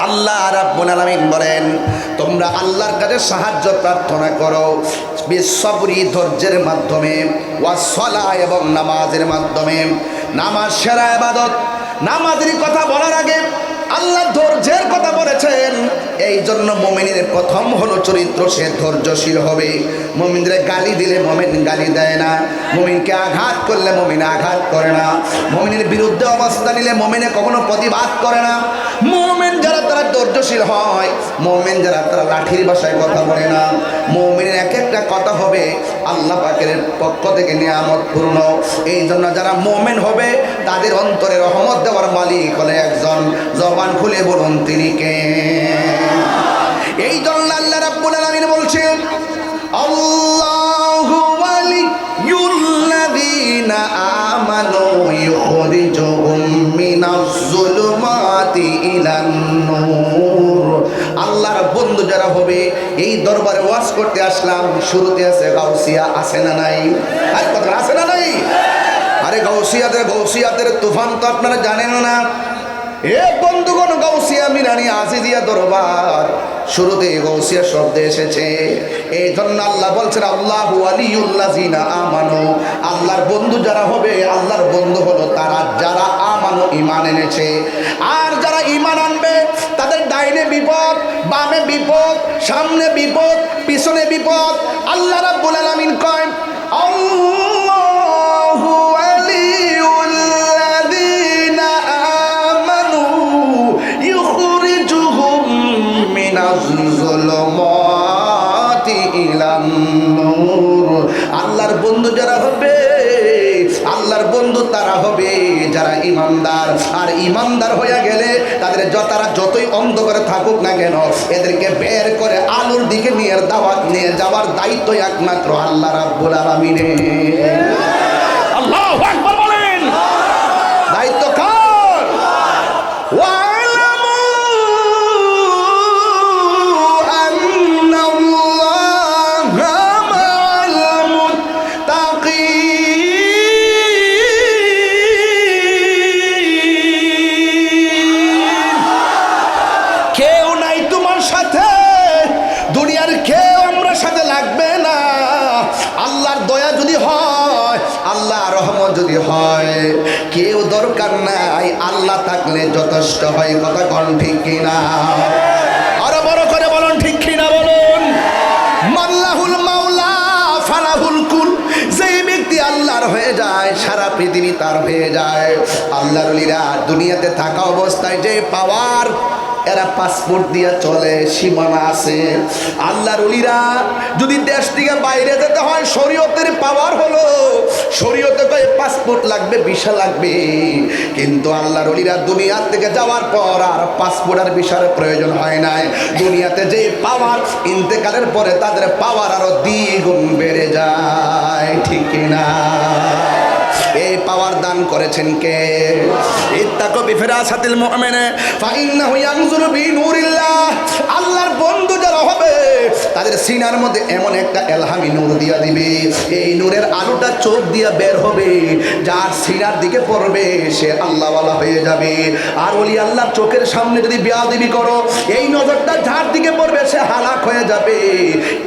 আল্লাহ রাব্বুল আলামিন বলেন তোমরা আল্লাহর কাছে সাহায্য প্রার্থনা করো বিস-সাবরি, ধৈর্যের মাধ্যমে, ওয়াস-সালাহ, এবং নামাজের মাধ্যমে। নামাজ সেরা ইবাদত। নামাজের কথা বলার আগে আল্লাহ ধৈর্যের কথা বলেছেন। এই জন্য মুমিনের প্রথম হলো চরিত্র, সে ধৈর্যশীল হবে। মুমিনদের গালি দিলে মুমিন গালি দেয় না, মুমিনকে আঘাত করলে মুমিন আঘাত করে না, মুমিনের বিরুদ্ধে অবস্থা নিলে মুমিনে কখনো প্রতিবাদ করে না। মুমিন যারা তারা ধৈর্যশীল হয়, মুমিন যারা তারা লাঠির ভাষায় কথা বলে না। মুমিনের এক একটা কথা হবে আল্লাহ পাকের পক্ষ থেকে নিয়ামত পূর্ণ। এই জন্য যারা মুমিন হবে তাদের অন্তরে রহমত দেওয়ার মালিক হলে একজন, জবান খুলে বলুন তিনি কে? এই জন্য আল্লাহ রাব্বুল আলামিন বলছেন আল্লাহু ওয়ালিয়ুল্লাযীনা আমানু ইউখরিজুহুম মিনাজ-যুলুমাতি ইলান-নূর। আল্লাহর বন্ধু যারা হবে, এই দরবারে ওয়াজ করতে আসলাম, শুরুতে আছে গাউসিয়া, আছে না নাই? আর কথা আছে না নাই? আরে গাউসিয়াতের তুফান তো আপনারা জানেন না। এ বন্ধুগণ, গাউসিয়া মিরানি আজিজিয়া দরবার, শুরুতে গাউসিয়া শব্দ এসেছে। এই জন্য আল্লাহ বলছেন আল্লাহু ওয়ালিয়ুল্লাযীনা আমানু, আল্লাহর বন্ধু যারা হবে, আল্লাহর বন্ধু হলো তারা যারা আমানু, ঈমান এনেছে। আর যারা ঈমান আনবে তাদের ডাইনে বিপদ, বামে বিপদ, সামনে বিপদ, পিছনে বিপদ। আল্লাহ রাব্বুল আলামিন কয় আল্লাহু ওয়ালিয়ুল্লাযীনা আমানু ইউখরিজুহুম মিনাজ-যুলুমাতি ইলান-নূর। আল্লাহর বন্ধু যারা হবে, আল্লাহর বন্ধু তারা হবে যারা ইমানদার। আর ইমানদার হয়ে গেলে তাদের তারা যতই অন্ধকারে থাকুক না কেন, এদেরকে বের করে আলোর দিকে নিয়ে যাওয়ার দায়িত্ব একমাত্র আল্লাহ রাব্বুল আলামিনের। আল্লাহু আকবার বলেন। দায়িত্ব কার? ওয়ালামু আন্নাল্লাহা মা'আল মুত্তাকিন। কেউ নাই তোমার সাথে, দুনিয়ার কেউ আমরা সাথে লাগবে না। আল্লাহর দয়া যদি হয়, আল্লাহ রহমত যদি হয়, কেউ দরকার নাই, আল্লাহ থাকলে যথেষ্ট হয়। কথা কোন ঠিক কিনা? আরো বড় করে বলুন ঠিক কিনা বলুন। মাল্লাহুল মাওলা ফালাহুল কুল। যেই ব্যক্তি আল্লাহর হয়ে যায়, সারা পৃথিবী তার হয়ে যায়। আল্লাহর ওলিরা দুনিয়াতে থাকা অবস্থায় যে পাওয়ার, এরা পাসপোর্ট দিয়ে চলে, সীমানা আছে। আল্লাহর ওলিরা যদি দেশ থেকে বাইরে যেতে হয়, শরীয়তের পাওয়ার হলো, শরীয়তে কয় পাসপোর্ট লাগবে, ভিসা লাগবে। কিন্তু আল্লাহর ওলিরা দুনিয়া থেকে যাওয়ার পর আর পাসপোর্ট আর ভিসার প্রয়োজন হয় নাই। দুনিয়াতে যে পাওয়ার, ইন্তেকালের পরে তাদের পাওয়ার আরো দ্বিগুণ বেড়ে যায়, ঠিক কিনা? এই পাওয়ার দান করেছেন কে? ইত্তাকু বিফিরাসাতিল মুমিনে ফাইন্নাহু ইয়ানজুরু বিনূরিল্লাহ। আল্লাহর বন্ধু যারা হবে তাদের সিনার মধ্যে এমন একটা এলহামি নূর দিয়া দিবে, এই নূরের আলোটা চোখ দিয়া বের হবে, যার সিনার দিকে পড়বে সে আল্লাহওয়ালা হয়ে যাবে। আর ওলি আল্লাহর চোখের সামনে যদি বেয়াদবি করো, এই নজরটা যার দিকে পড়বে সে হালাক হয়ে যাবে।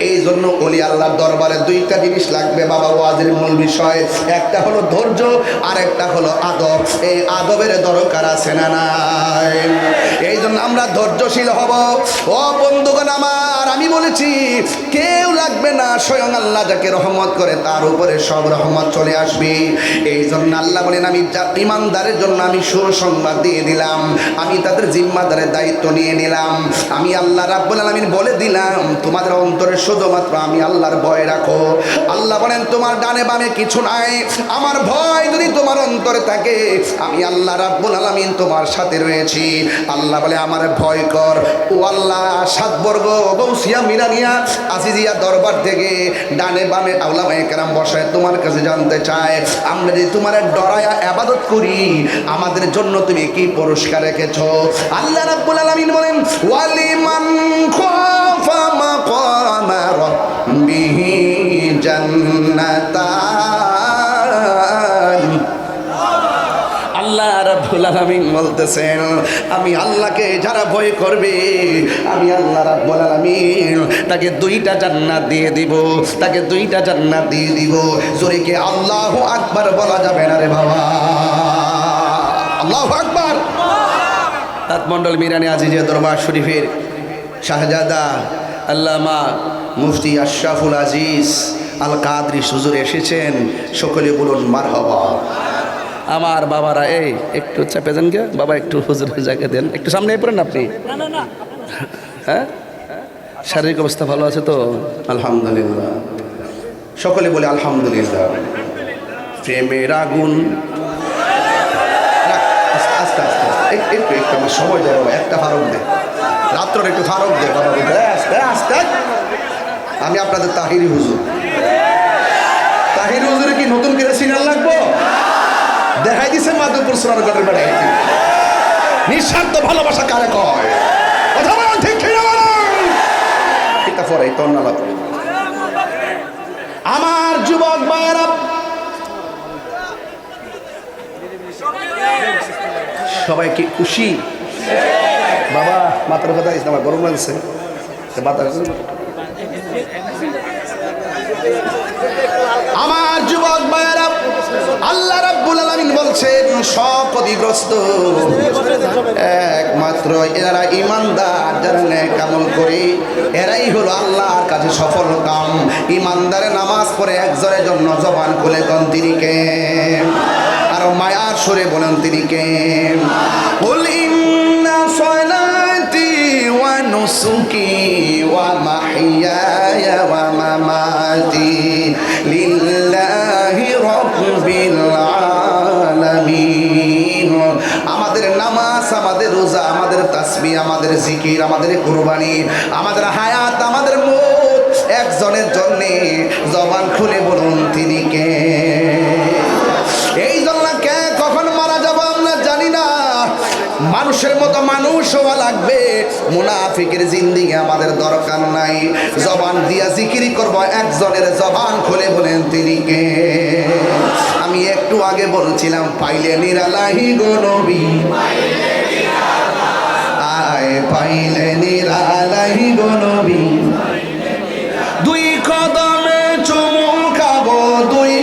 এই জন্য ওলি আল্লাহর দরবারে দুইটা জিনিস লাগবে বাবা, ওয়াজের মূল বিষয়। একটা হলো ধৈর্য, আর একটা এটা হলো আদব। এই আদবের দরকার আছে না নাই? এই জন্য আমরা ধৈর্যশীল হব। ও বন্ধুগণ আমার, আমি বলেছি কেউ লাগবে না, স্বয়ং আল্লাহ যাকে রহমত করে তার উপরে সব রহমত চলে আসবে। এই জন্য আল্লাহ বলেন, আমি ইমানদারের জন্য আমি সুসংবাদ দিয়ে দিলাম, আমি তাদের জিম্মাদারের দায়িত্ব নিয়ে নিলাম। আমি আল্লাহ রাব্বুল আলামিন বলে দিলাম, তোমাদের অন্তরে শুধুমাত্র আমি আল্লাহর ভয় রাখো। আল্লাহ বলেন, তোমার ডানে বামে কিছু নাই, আমার ভয় যদি তোমার অন্তরে থাকে, আমি আল্লাহ রাব্বুল আলামিন তোমার সাথে রয়েছি। আল্লাহ বলে, আমার ভয় কর। ও আল্লাহ, সাতবর্গ গৌসিয়া মিরানিয়া আজিজিয়া দরবার থেকে ডানে বামে আউলামায়ে কেরাম বসায় তোমার কাছে জানতে চায়, আমরা যদি তোমার ডরায়া ইবাদত করি, আমাদের জন্য তুমি কি পুরস্কার রেখেছো? আল্লাহ রাব্বুল আলামিন বলেন, ওয়ালিমান খাফা মাকামা রাব্বিহি জান্নাতান। আল্লাহ রাব্বুল আলামিন বলতেছেন, আমি আল্লাহকে যারা ভয় করবে, আমি আল্লাহ রাব্বুল আলামিন তাকে দুইটা জান্নাত দিয়ে দিব, তাকে দুইটা জান্নাত দিয়ে দিব। জোরে কি আল্লাহু আকবার বলা যাবে না রে বাবা? আল্লাহু আকবার। তাতমন্ডল মিরানি আজিজিয়া দরবার শরীফের শাহজাদা আল্লামা মুফতি আশরাফুল আজিজ আল কাদরি হুজুর এসেছেন, সকলে বলুন মারহাবা। আমার বাবারা, এই একটু চাপে যান গে বাবা, একটু হুজুরের জায়গা দেন, একটু সামনে পড়েন আপনি। হ্যাঁ, শারীরিক অবস্থা ভালো আছে তো? আলহামদুলিল্লাহ। সকলে বলে আলহামদুলিল্লাহ। প্রেমের আগুন, আস্তে আস্তে আস্তে একটু একটু আমার সময় দেয় বাবা, একটা ফারক দে, রাত্রের একটু ফারক দে বাবা, আস্তে আস্তে। আমি আপনাদের তাহিরি হুজুর। তাহিরি হুজুরে কি নতুন করে সিরিয়াল লাগবো? দেখাই দিছে মাধবপুর সোনারগড়ের বেড়াই। নিঃস্বার্থ ভালোবাসা কারে কয়? কথা বলেন ঠিক কিনা বলেন? এটা পরে তন্নালা। আমার যুবক ভাইয়েরা, সবাই কি খুশি? বাবা মাথার কথা দিস না, আমার গরম লাগছে। আমার যুবক ভাইয়েরা, আল্লাহ রাব্বুল আলামিন বলছেন, সব ক্ষতিগ্রস্ত একমাত্র এরা ইমানদার, যারা নেক আমল করে, এরাই হলো আল্লাহর কাছে সফল কাম। ইমানদারে নামাজ পড়ে একজনের জন্য জবান খুলে কোন তিনি কে? আরো মায়ার সুরে বলেন তিনি কে? কুল ইন্না সলাতি ওয়া নুসুকি ওয়া মাহইয়ায়া ওয়া মামাতি লিল্লাহি রাব্বিল আলামিন। আমাদের নামাজ, আমাদের রোজা, আমাদের তাসবিহ, আমাদের জিকির, আমাদের কুরবানি, আমাদের হায়াত, আমাদের মৌত একজনের জন্যে। জবান খুলে বলুন তিনি কে? এই জন্য কে কখন মারা যাব আমরা জানি না। মানুষের মতো মানুষ হওয়া লাগবে, মুনাফিকের জিন্দেগি আমাদের দরকার নাই। জবান দিয়া জিকির করব একজনের, জবান খুলে বলেন তিনি কে? আমি একটু আগে বলছিলাম, পাইলে নিরালাহি গো নবী, আয় পাইলে নিরালাহি গো নবী, দুই কদমে চুমু খাবো, দুই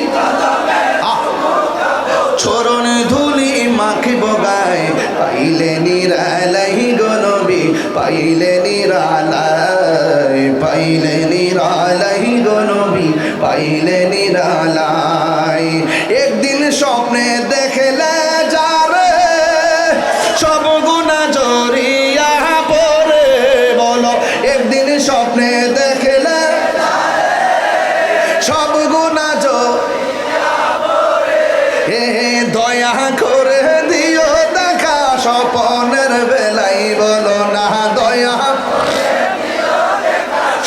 চরণ ধুলি মাখিব গায়, পাইলে নিরালাহি গো নবী, পাইলে নিরালাই, পাইলে নিরালাহি গো নবী, পাইলে নিরালাই। একদিন স্বপ্নে দেখলে যারে, সব গুনাহ জড়িয়া পড়ে, বলো একদিন স্বপ্নে দেখলে সব গুনাহ জড়িয়া পড়ে, দয়া করে দিও দেখা স্বপনের বেলাই, বলো না দয়া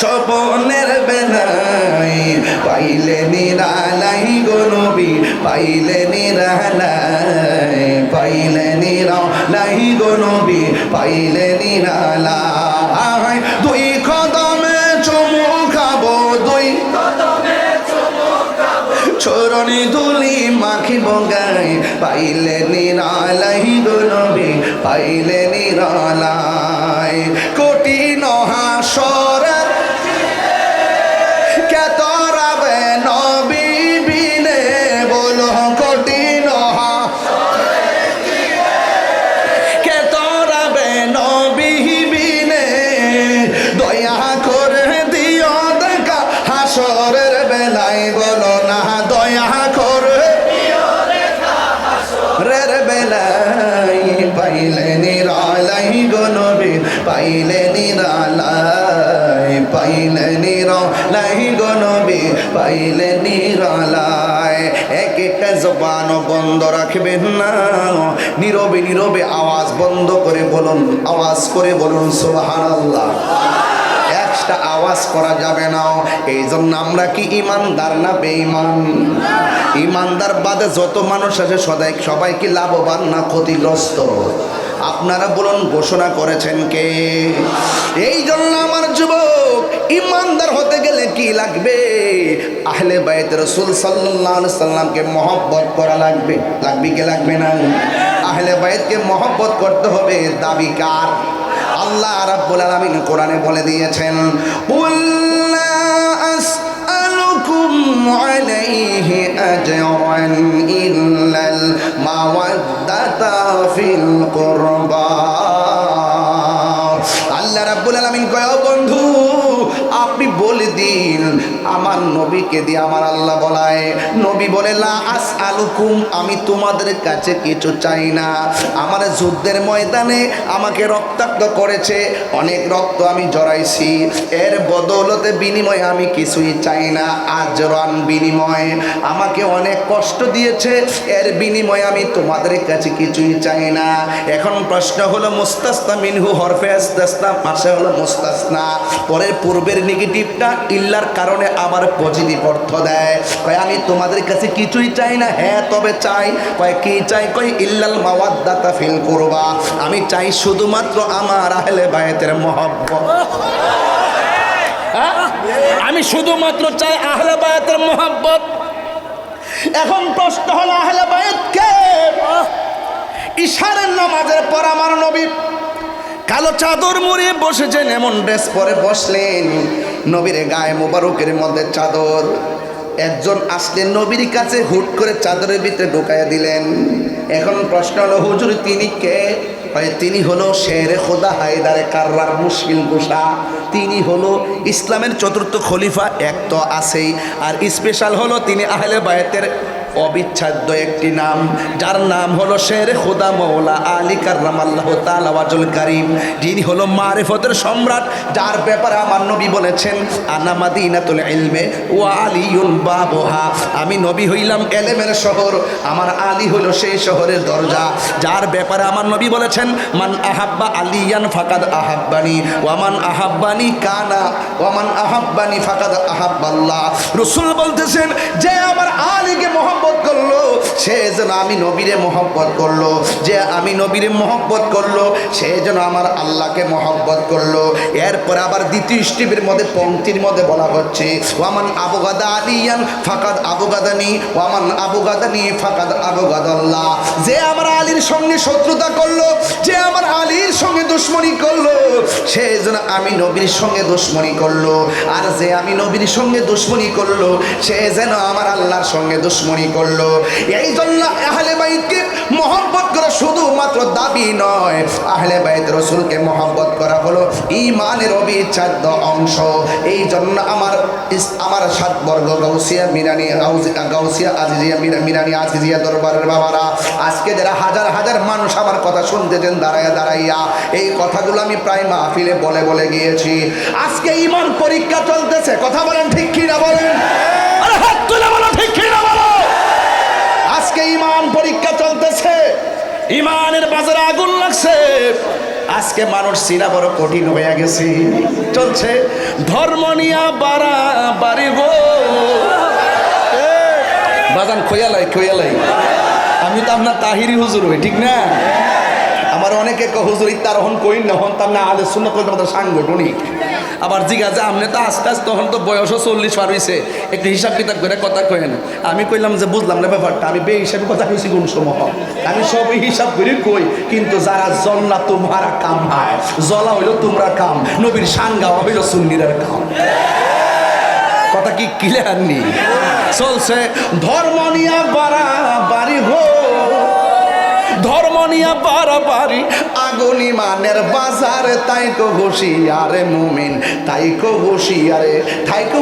স্বপনের বেলাই। পাইলে নিরালাই গো নবী, পাইলে নিরালাই, পাইলে নিরালাই গো নবী, পাইলে নিরালাই। দুই কদমে চুমু খাবো, দুই চরণে ধুলি মাখিব গায়, পাইলে নিরালাই গো নবী, পাইলে নিরালাই। কঠিন হাসরের কেতরাবে নবী বিনে, বলো কঠিন গাইলে নিরালায়, একটা জবান বন্ধ রাখবেন না, নীরবে নীরবে আওয়াজ বন্ধ করে বলুন, আওয়াজ করে বলুন সুবহানাল্লাহ। একটা আওয়াজ করা যাবে না। এই জন্য আমরা কি ইমানদার না বেঈমান? ইমানদার বাদে যত মানুষ আছে সবাই কি লাভবান না ক্ষতিগ্রস্ত? আপনারা বলুন, ঘোষণা করেছেন কে? এই জন্য আমার যুবক, ইমানদার হতে গেলে কি লাগবে? আহলে বাইত রাসূল সাল্লাল্লাহু আলাইহি সাল্লামকে মহব্বত করা লাগবে। লাগবে কি লাগবে না? আহলে বাইতকে মহব্বত করতে হবে। দাবি কার? আল্লাহ রাব্বুল আলামিন কোরআনে বলে দিয়েছেন, কুল লা আসআলুকুম আলাইহি আজরান ইল্লাল মাওয়াদ্দাতা ফিল কুরবা। আল্লাহ রাব্বুল আলামিন কয়, ও বন্ধু, আপনি বলে দিন আমার নবীকে দিয়ে আমার আল্লাহ বলায়। নবী বলে, লা আসআলুকুম, আমি তোমাদের কাছে কিছু চাই না। আমার যুদ্ধের ময়দানে আমাকে রক্তাক্ত করেছে, অনেক রক্ত আমি জড়াইছি, এর বদৌলতে বিনিময়ে আমি কিছুই চাই না। আজরান, বিনিময়, আমাকে অনেক কষ্ট দিয়েছে, এর বিনিময়ে আমি তোমাদের কাছে কিছুই চাই না। এখন প্রশ্ন হলো, মুস্তাসনা মিনহু হরফে ইস্তিসনা, পাশে হলো মুস্তাসনা, পরের পূর্বের নেগেটিভটা ইল্লার কারণে আবার পজিটিভ অর্থ দেয়। কয় আমি তোমাদের কাছে কিছুই চাই না। হ্যাঁ তবে চাই। কয় কি চাই? কয় ইল্লাল মাওয়াদ্দাতা ফিল কুরবা, আমি চাই শুধুমাত্র আমার আহলে বায়তের মহব্বত। আমি শুধুমাত্র চাই আহলে বায়তের মহব্বত। এখন প্রশ্ন হলো, আহলে বায়ত কে? ইশারের নামাজের পর আমার নবী কালো চাদর মুড়িয়ে বসেছেন, এমন ড্রেস পরে বসলেন, নবীর গায়ে মোবারকের মধ্যে চাদর। একজন আসলেন নবীর কাছে, হুট করে চাদরের ভিতরে ঢুকাইয়া দিলেন। এখন প্রশ্ন হলো, হুজুর তিনি কে? তিনি হলো শেরে খোদা হায়দারে কাররার মুশকিল গোসা। তিনি হলো ইসলামের চতুর্থ খলিফা, এক তো আছেই, আর স্পেশাল হলো তিনি আহলে বায়তের অবিচ্ছেদ্য একটি নাম, যার নাম হলো শেরে খোদা মৌলা আলী কাররামাল্লাহু তাআলা ওয়াজহুল কারীম। যিনি হলো মারিফতের সম্রাট, যার ব্যাপারে আমার নবী বলেছেন, আনা মাদিনাতুল ইলমে ওয়া আলিয়ুন বাবুহা, আমি নবী হইলাম এলেমের শহর, আমার আলী হলো সেই শহরের দরজা। যার ব্যাপারে আমার নবী বলেছেন, মান আহাব্বা আলিয়ান ফাকাদ আহাব্বানি ওয়া মান আহাব্বানি কানা ওয়া মান আহাব্বানি ফাকাদ আহাব্বাল্লাহ। রাসূল বলতেছেন, যে আমার আলীকে মহব্বত করলো, সে যেন আমি নবীরে মহব্বত করলো, যে আমি নবীরে মহব্বত করলো, সে যেন আমার আল্লাহকে মহব্বত করলো। এরপর আবার দ্বিতীয় স্টেপের মধ্যে, পংক্তির মধ্যে বলা হচ্ছে, ওয়ামান আবগাদা আলিয়ান ফাকাদ আবগাদানি ওয়ামান আবগাদানি ফাকাদ আবগাদাল্লাহ। যে আমার আলীর সঙ্গে শত্রুতা করলো, যে আমার আলীর সঙ্গে দুশমনি করলো, সে যেন আমি নবীর সঙ্গে দুশমনি করলো, আর যে আমি নবীর সঙ্গে দুশমনি করলো, সে যেন আমার আল্লাহর সঙ্গে দুশমনি করলো। এই জন্য আহলে বাইতকে মহব্বত করা শুধুমাত্র দাবি নয়, আহলে বাইত রাসূলকে মহব্বত করা হলো ঈমানের অবিচ্ছেদ্য অংশ। এই জন্য আমার সাতবর্গ গাউসিয়া মিরানি গাউসিয়া আজিজিয়া মিরানি আজিজিয়া দরবারের বাবারা, আজকে যারা হাজার হাজার মানুষ আমার কথা শুনতেছেন দাঁড়াইয়া, এই কথাগুলো আমি প্রায় মাহফিলে বলে বলে গিয়েছি। আজকে ঈমান পরীক্ষা চলতেছে, কথা বলেন ঠিক কি না বলেন? আরে হাত তুলে বলো ঠিক কি না বলো? আজকে ঈমান পরীক্ষা চলতেছে, ঈমানের বাজারে আগুন লাগছে। আজকে মানুষ চিনা বড় কঠিন হয়ে গেছে। চলছে ধর্ম নিয়া বাড়াবাড়ি গো, বাজান খোয়ালাই। আমি তো আপনার তাহিরি হুজুর হই, ঠিক না? আমার অনেকে হুজুর ইত্যারোহণ করি না, হন তার না আলে শূন্য করতে আমাদের সাংগঠনিক। আবার জিজ্ঞাসা আপনি তো আস্তে আস্তে তখন তো বয়সও 40 পার হয়েছে, একটু হিসাব কিতাব করে কথা কয়েন। আমি কইলাম যে বুঝলাম না ব্যাপারটা, আমি বে হিসাবে কথা কইছি কোন সময়, আমি সব হিসাব করে কই। কিন্তু যারা জল্লা তোমারা কাম হয়, জলা হইলো তোমরা কাম, নবীর শান গাওয়া হইলো সুন্নিদের কাম। কথা কি ক্লিয়ার নি? চলছে ধর্ম নিয়া বাড়াবাড়ি হো, ধর্ম নিয়া বাড়াবাড়ি আগুন ইমানের বাজার, তাই কো হুঁশিয়ারে মুমিন, তাই কো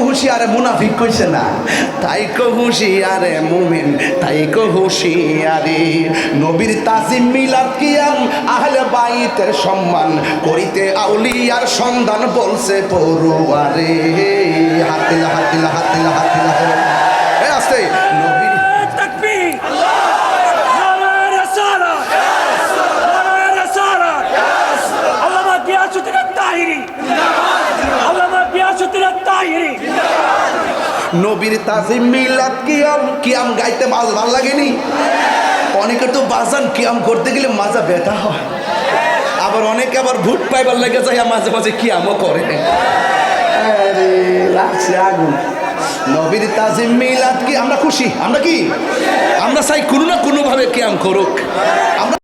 হুঁশিয়ারে মুনাফিক কইছে না। তাই কো হুঁশিয়ারে মুমিন তাই কো হুঁশিয়ারি নবীর তাজিম মিলাদ কিয়াম আহলে বাইতের সম্মান করিতে আউলিয়ার সন্ধান বলছে পড়ুয়ারে হাতিলা হাতিলা হাতিলা হাতিলা এ আস্তে নবীর তাকবীর নারে রিসালাত নারে রিসালাত আল্লামা গিয়াসউদ্দিন আত-তাহিরি আল্লামা গিয়াসউদ্দিন আত-তাহিরি নবীর তাজিম মিলাদ কিয়াম গাইতে ভালো লাগেনি অনেকে তো বাজান কিয়াম করতে গেলে মাজা ব্যথা হয় আবার অনেকে আবার ভূত পাইবার লেগে যায় মাঝে মাঝে কিয়ামও করে আরে লাগছে আগুন নবীর তাজিম মিলাদ কি আমরা খুশি আমরা কি আমরা চাই কোনো না কোনোভাবে কিয়াম করুক আমরা